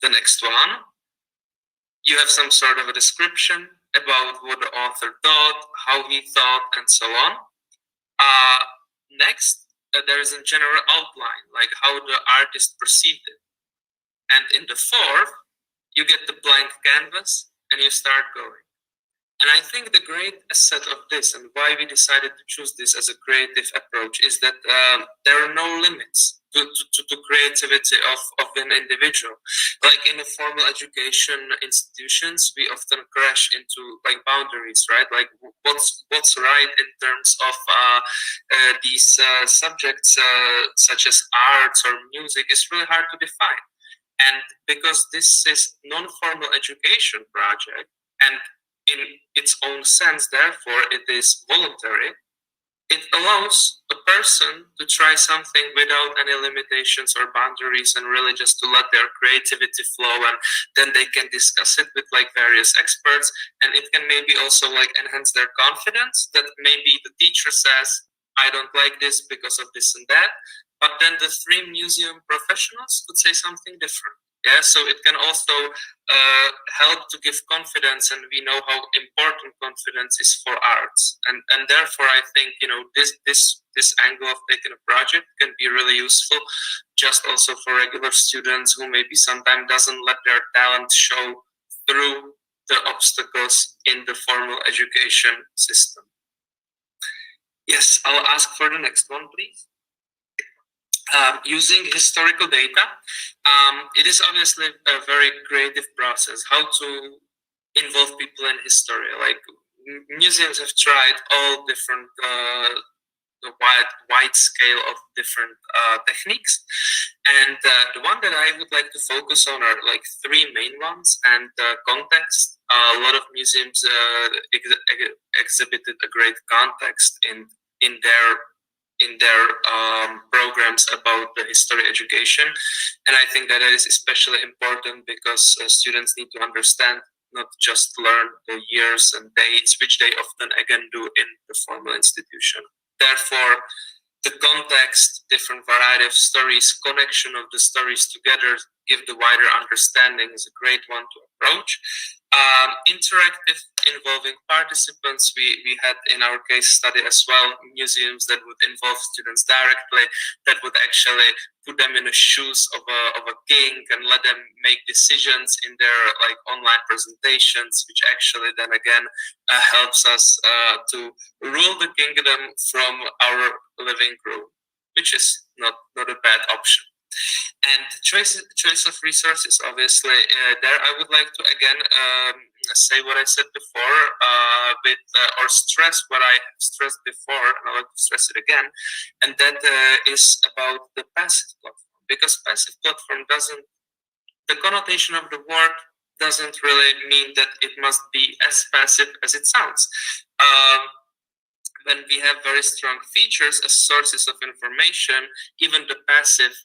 [SPEAKER 8] The next one, you have some sort of a description about what the author thought, how he thought, and so on. Next, there is a general outline, like how the artist perceived it. And in the fourth, you get the blank canvas and you start going. And I think the great asset of this, and why we decided to choose this as a creative approach, is that there are no limits to creativity of an individual. Like in the formal education institutions, we often crash into like boundaries, right? Like what's right in terms of these subjects such as arts or music is really hard to define. And because this is non-formal education project, and in its own sense, therefore, it is voluntary, it allows a person to try something without any limitations or boundaries, and really just to let their creativity flow, and then they can discuss it with like various experts, and it can maybe also like enhance their confidence that maybe the teacher says, I don't like this because of this and that, but then the 3 museum professionals could say something different. Yeah, so it can also help to give confidence, and we know how important confidence is for arts, and therefore I think, you know, this angle of taking a project can be really useful, just also for regular students who maybe sometimes doesn't let their talent show through the obstacles in the formal education system. Yes, I'll ask for the next one, please. Using historical data, it is obviously a very creative process, how to involve people in history. Like museums have tried all different wide scale of different techniques. And the one that I would like to focus on are like three main ones, and context. A lot of museums exhibited a great context in their programs about the history education, and I think that is especially important because students need to understand, not just learn the years and dates, which they often again do in the formal institution. Therefore, the context, different variety of stories, connection of the stories together, give the wider understanding is a great one to approach. Interactive, involving participants. We had in our case study as well museums that would involve students directly, that would actually put them in the shoes of a king and let them make decisions in their like online presentations, which actually then again helps us to rule the kingdom from our living room, which is not a bad option. And choice of resources, obviously, there I would like to again say what I said before, or stress what I have stressed before, and I like to stress it again, and that is about the passive platform, because passive platform the connotation of the word doesn't really mean that it must be as passive as it sounds. When we have very strong features as sources of information, even the passive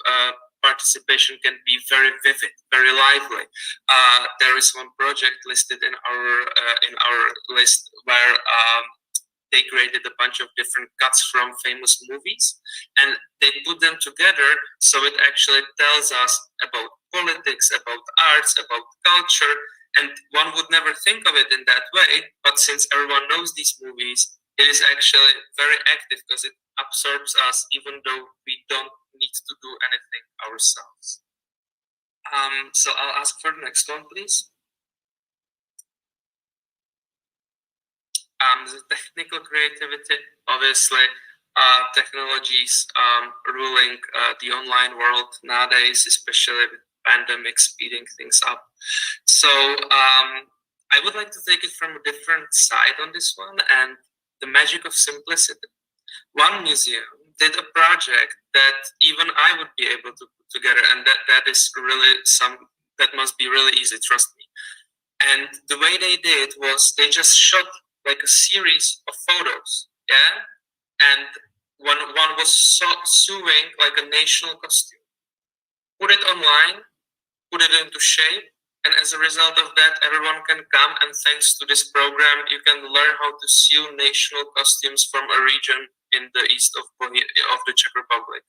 [SPEAKER 8] participation can be very vivid, very lively. There is one project listed in our list where they created a bunch of different cuts from famous movies, and they put them together so it actually tells us about politics, about arts, about culture, and one would never think of it in that way, but since everyone knows these movies, it is actually very active because it absorbs us even though we don't need to do anything ourselves. So I'll ask for the next one, please. The technical creativity, obviously, technologies ruling the online world nowadays, especially with pandemic speeding things up. So I would like to take it from a different side on this one, and the magic of simplicity. One museum did a project that even I would be able to put together, and that is really that must be really easy, trust me. And the way they did was they just shot like a series of photos, yeah? And one was sewing like a national costume. Put it online, put it into shape, and as a result of that, everyone can come, and thanks to this program, you can learn how to sew national costumes from a region in the east of the Czech Republic.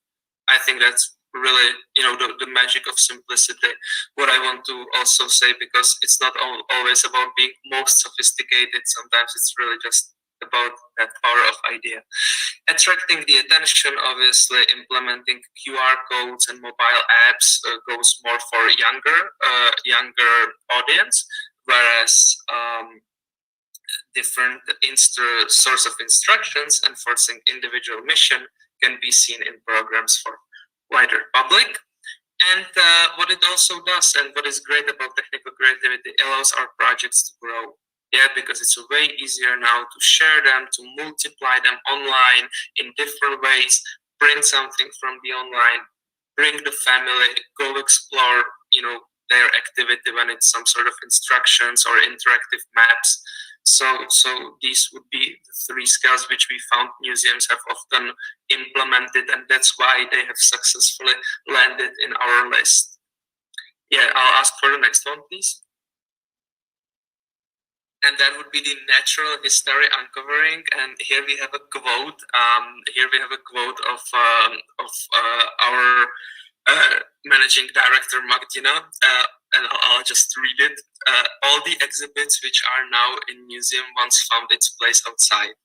[SPEAKER 8] I think that's really, the magic of simplicity. What I want to also say, because it's not always about being most sophisticated, sometimes it's really just about that power of idea. Attracting the attention, obviously, implementing QR codes and mobile apps goes more for younger audience, whereas different source of instructions enforcing individual mission can be seen in programs for wider public. And what it also does, and what is great about technical creativity, allows our projects to grow. Yeah, because it's way easier now to share them, to multiply them online in different ways, print something from the online, bring the family, go explore, their activity when it's some sort of instructions or interactive maps. So these would be the three skills which we found museums have often implemented, and that's why they have successfully landed in our list. Yeah, I'll ask for the next one, please. And that would be the natural history uncovering. And here we have a quote. Of our managing director, Gina, and I'll just read it. All the exhibits which are now in museum once found its place outside.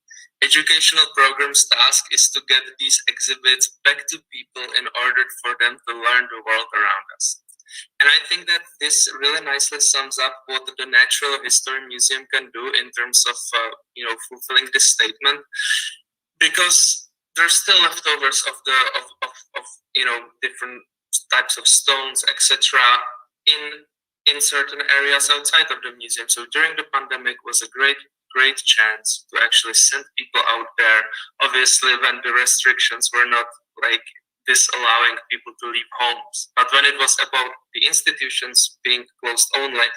[SPEAKER 8] Educational program's task is to get these exhibits back to people in order for them to learn the world around us. And I think that this really nicely sums up what the Natural History Museum can do in terms of, fulfilling this statement, because there's still leftovers of different types of stones, etc., in certain areas outside of the museum. So during the pandemic was a great great chance to actually send people out there. Obviously, when the restrictions were not like disallowing people to leave homes, but when it was about the institutions being closed only,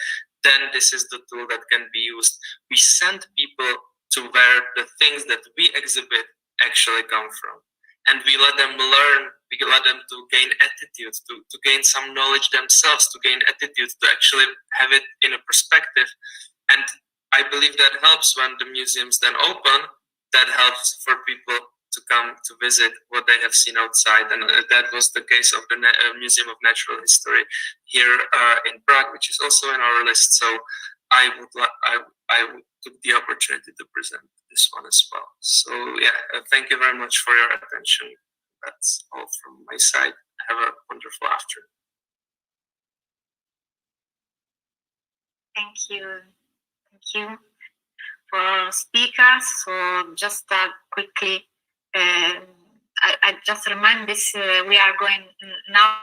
[SPEAKER 8] then this is the tool that can be used. We send people to where the things that we exhibit actually come from. And we let them learn, we let them to gain attitude, to gain some knowledge themselves, to gain attitude, to actually have it in a perspective. And I believe that helps when the museums then open. That helps for people to come to visit what they have seen outside. And that was the case of the Museum of Natural History here in Prague, which is also in our list. So I took the opportunity to present this one as well. So yeah, thank you very much for your attention. That's all from my side. Have a wonderful afternoon.
[SPEAKER 6] Thank you. Thank you for speakers. So just quickly, I just remind this, we are going now.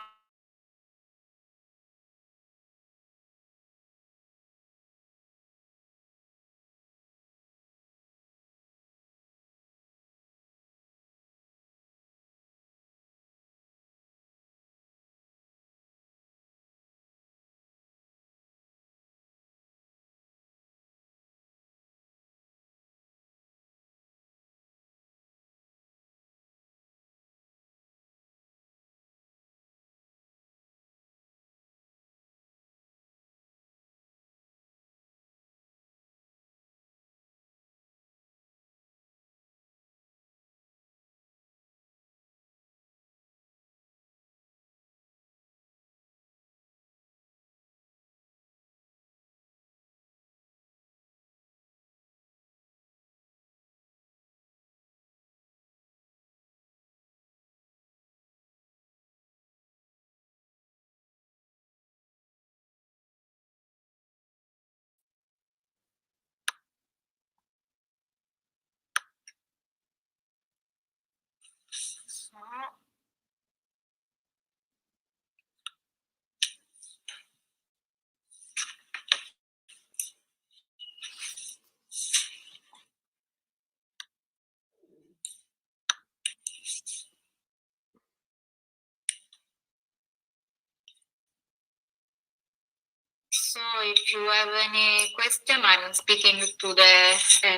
[SPEAKER 6] So if you have any question, I'm speaking to the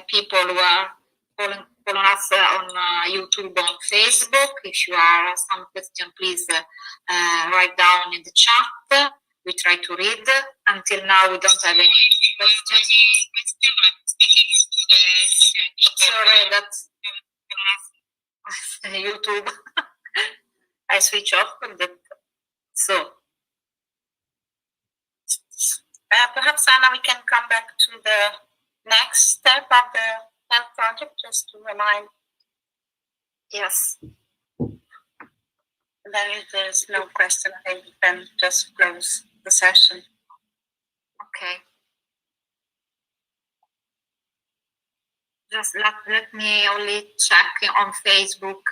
[SPEAKER 6] people who are following us on YouTube, on Facebook. If you have some question, please write down in the chat. We try to read. Until now, we don't have any questions. Sorry, that's YouTube. I switch off. So.
[SPEAKER 9] Perhaps, Anna, we can come back to the next step of the 𝗏 project, just to remind.
[SPEAKER 6] Yes.
[SPEAKER 9] And then if there's no question, I think we can just close the session.
[SPEAKER 6] Okay. Just let me only check on Facebook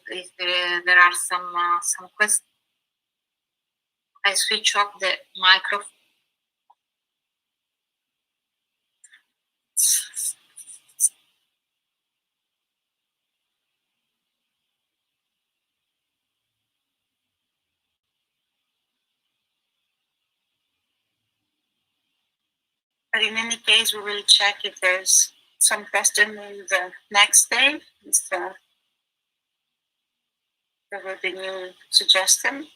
[SPEAKER 6] if there are some questions. I switch off the microphone.
[SPEAKER 9] But in any case, we will check if there's some question in the next day. There will be new suggestion.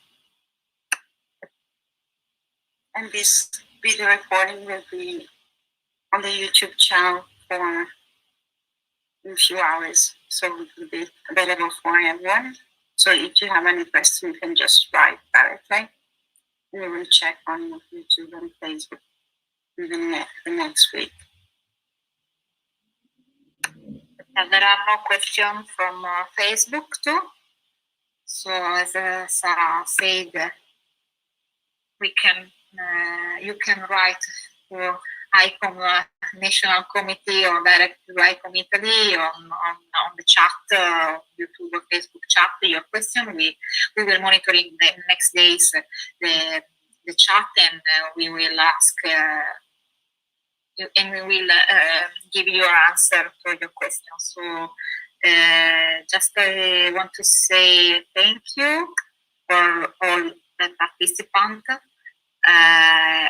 [SPEAKER 9] And this video recording will be on the YouTube channel for in a few hours. So it will be available for everyone. So if you have any question, you can just write directly. And we will check on YouTube and Facebook within the next week.
[SPEAKER 6] And there are no questions from Facebook too. So as Sarah said, we can you can write for ICOM National Committee or direct to ICOM Italy on the chat, YouTube or Facebook chat, your question. We will monitor in the next days the chat, and we will ask and we will give your answer to your question. So just I want to say thank you for all the participants.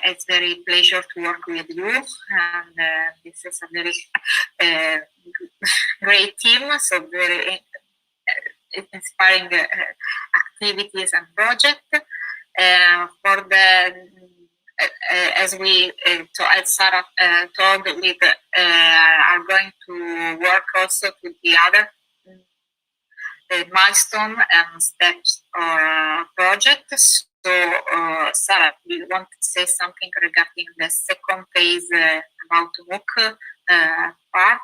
[SPEAKER 6] It's very pleasure to work with you, and this is a very great team, so very inspiring activities and projects. For the as we as Sarah told, we are going to work also with the other milestone and steps or projects. So, Sarah, do you want to say something regarding the second phase about MOOC part?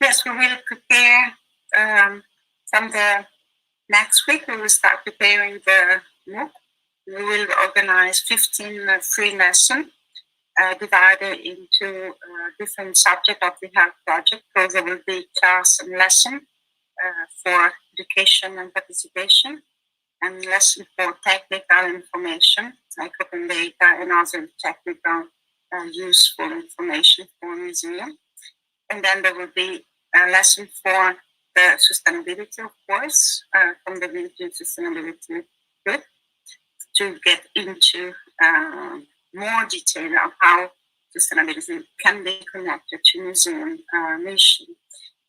[SPEAKER 9] Yes, we will prepare from the next week. We will start preparing the MOOC. We will organize 15 free lessons divided into different subjects of the health project. So there will be class and lesson for education and participation, and lesson for technical information, like open data and other technical useful information for museum. And then there will be a lesson for the sustainability, of course, from the sustainability group, to get into more detail of how sustainability can be connected to museum mission.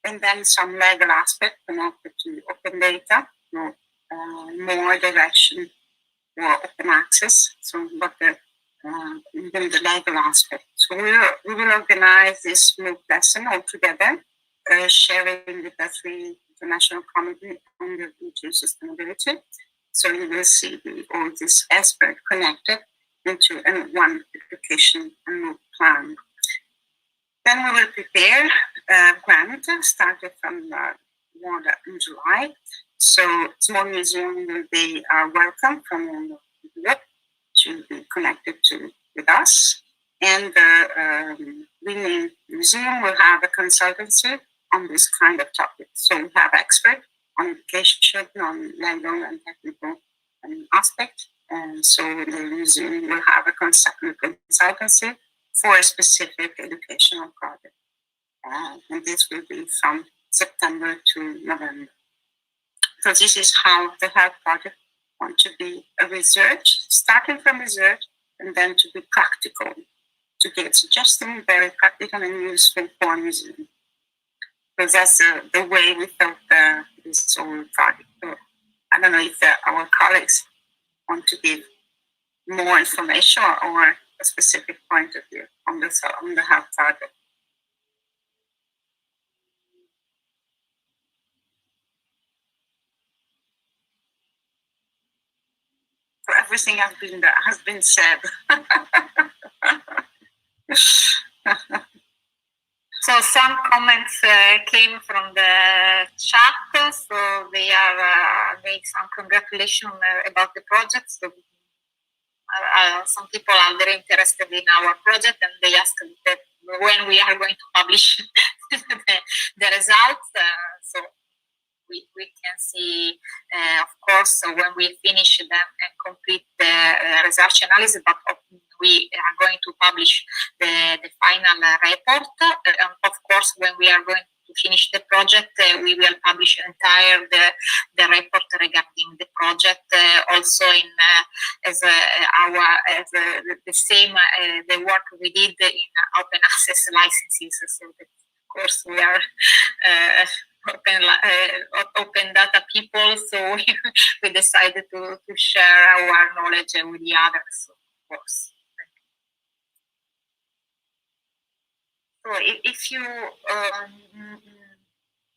[SPEAKER 9] And then some legal aspect connected to open data, more direction for open access. So, but then the legal aspect. So we will organize this MOOC lesson all together, sharing with the 3 international committee on the sustainability. So you will see all this aspect connected into one education and MOOC plan. Then we will prepare a grant started from more in July. So small museum will be welcome from Europe to be connected with us. And the winning museum will have a consultancy on this kind of topic. So we have experts on education, on legal and technical aspect. And so the museum will have a consultancy for a specific educational project. And this will be from September to November. So this is how the health project want to be a research, starting from research, and then to be practical, to get suggestions, very practical and useful for museum. Because that's the way we thought this whole project. So I don't know if our colleagues want to give more information or a specific point of view on the health project. So everything has been said.
[SPEAKER 6] So some comments came from the chat, so they are made some congratulations about the project. So some people are very interested in our project, and they asked that when we are going to publish the results. So we can see, of course, when we finish them and complete the research analysis, but we are going to publish the final report. Of course, when we are going to finish the project, we will publish entire the report regarding the project, also in the same the work we did in open access licenses. So that, of course, we are open data people, so we decided to share our knowledge with the others, of course. So if you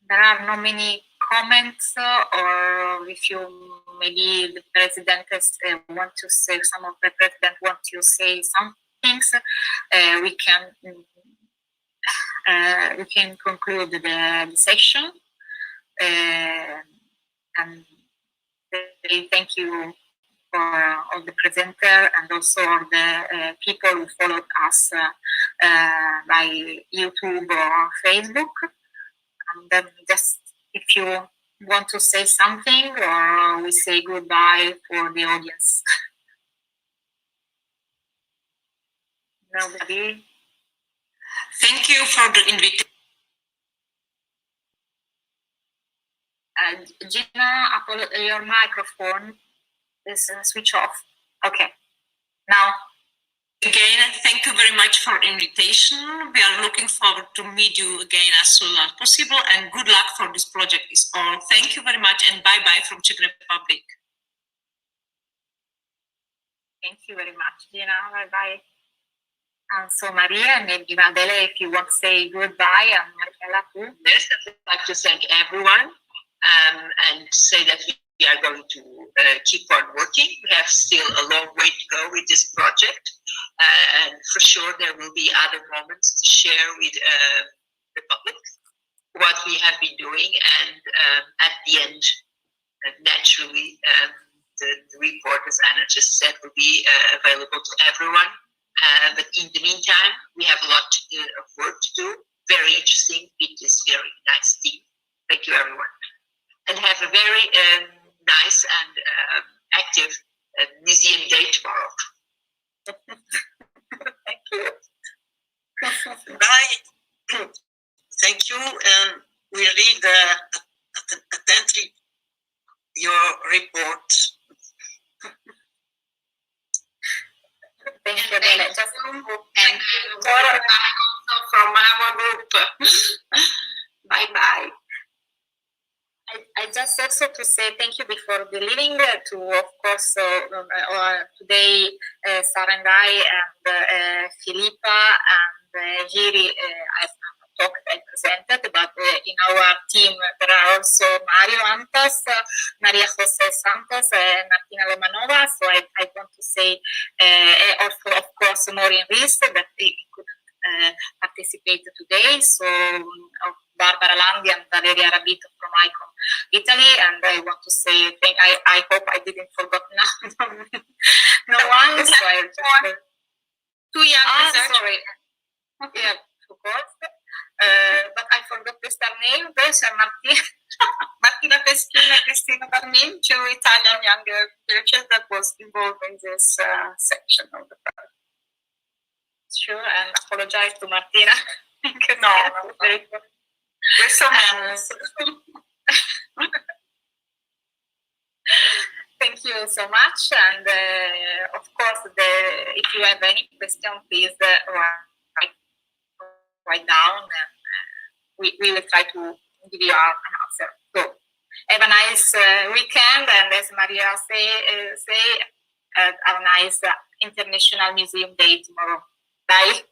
[SPEAKER 6] there are no many comments, or if you maybe the president want to say, some of the president want to say some things, we can conclude the session, and thank you for all the presenter and also all the people who followed us by YouTube or Facebook. And then just if you want to say something, or we say goodbye for the audience. Nobody.
[SPEAKER 4] Thank you for the invitation.
[SPEAKER 6] Gina, your microphone is switch off. Okay. Now.
[SPEAKER 4] Again, thank you very much for invitation. We are looking forward to meet you again as soon as possible, and good luck for this project is all. Thank you very much, and bye-bye from Czech Republic.
[SPEAKER 6] Thank you very much, Gina. Bye-bye. And so Maria, maybe Adele, if you want to say goodbye, and Michela too.
[SPEAKER 2] Yes, I'd like to thank everyone and say that we are going to keep on working. We have still a long way to go with this project. And for sure, there will be other moments to share with the public what we have been doing. And at the end, naturally, the report, as Anna just said, will be available to everyone. But in the meantime, we have a lot of work to do. Very interesting with this very nice team. Thank you, everyone. And have a very nice and active museum day tomorrow.
[SPEAKER 6] Thank you.
[SPEAKER 1] Bye. Thank you. And we read attentively your report.
[SPEAKER 6] Thank you, Adele.
[SPEAKER 5] And also from our group. Bye-bye.
[SPEAKER 6] I just also to say thank you before the leaving to, of course, today Sarah and I and Filipa and Jiří have talked and presented, but in our team there are also Mario Antas, Maria Jose Santos, Martina Lemanova, so I want to say also, of course, Maureen Rees that they couldn't participate today, so Barbara Landi and Valeria Rabito from ICOM Italy, and I want to say I hope I didn't forget no one. So I just,
[SPEAKER 5] Two young researchers.
[SPEAKER 6] sorry. Yeah, of course. But I forgot the star name. There's Martina Peschina, Cristina Barmin, two Italian younger researchers that was involved in this section of the project. Sure, and apologize to Martina. No, very good. We're so Thank you so much, and of course, if you have any question, please write down, and we will try to give you an answer. So, have a nice weekend, and as Maria say, have a nice International Museum Day tomorrow. Bye.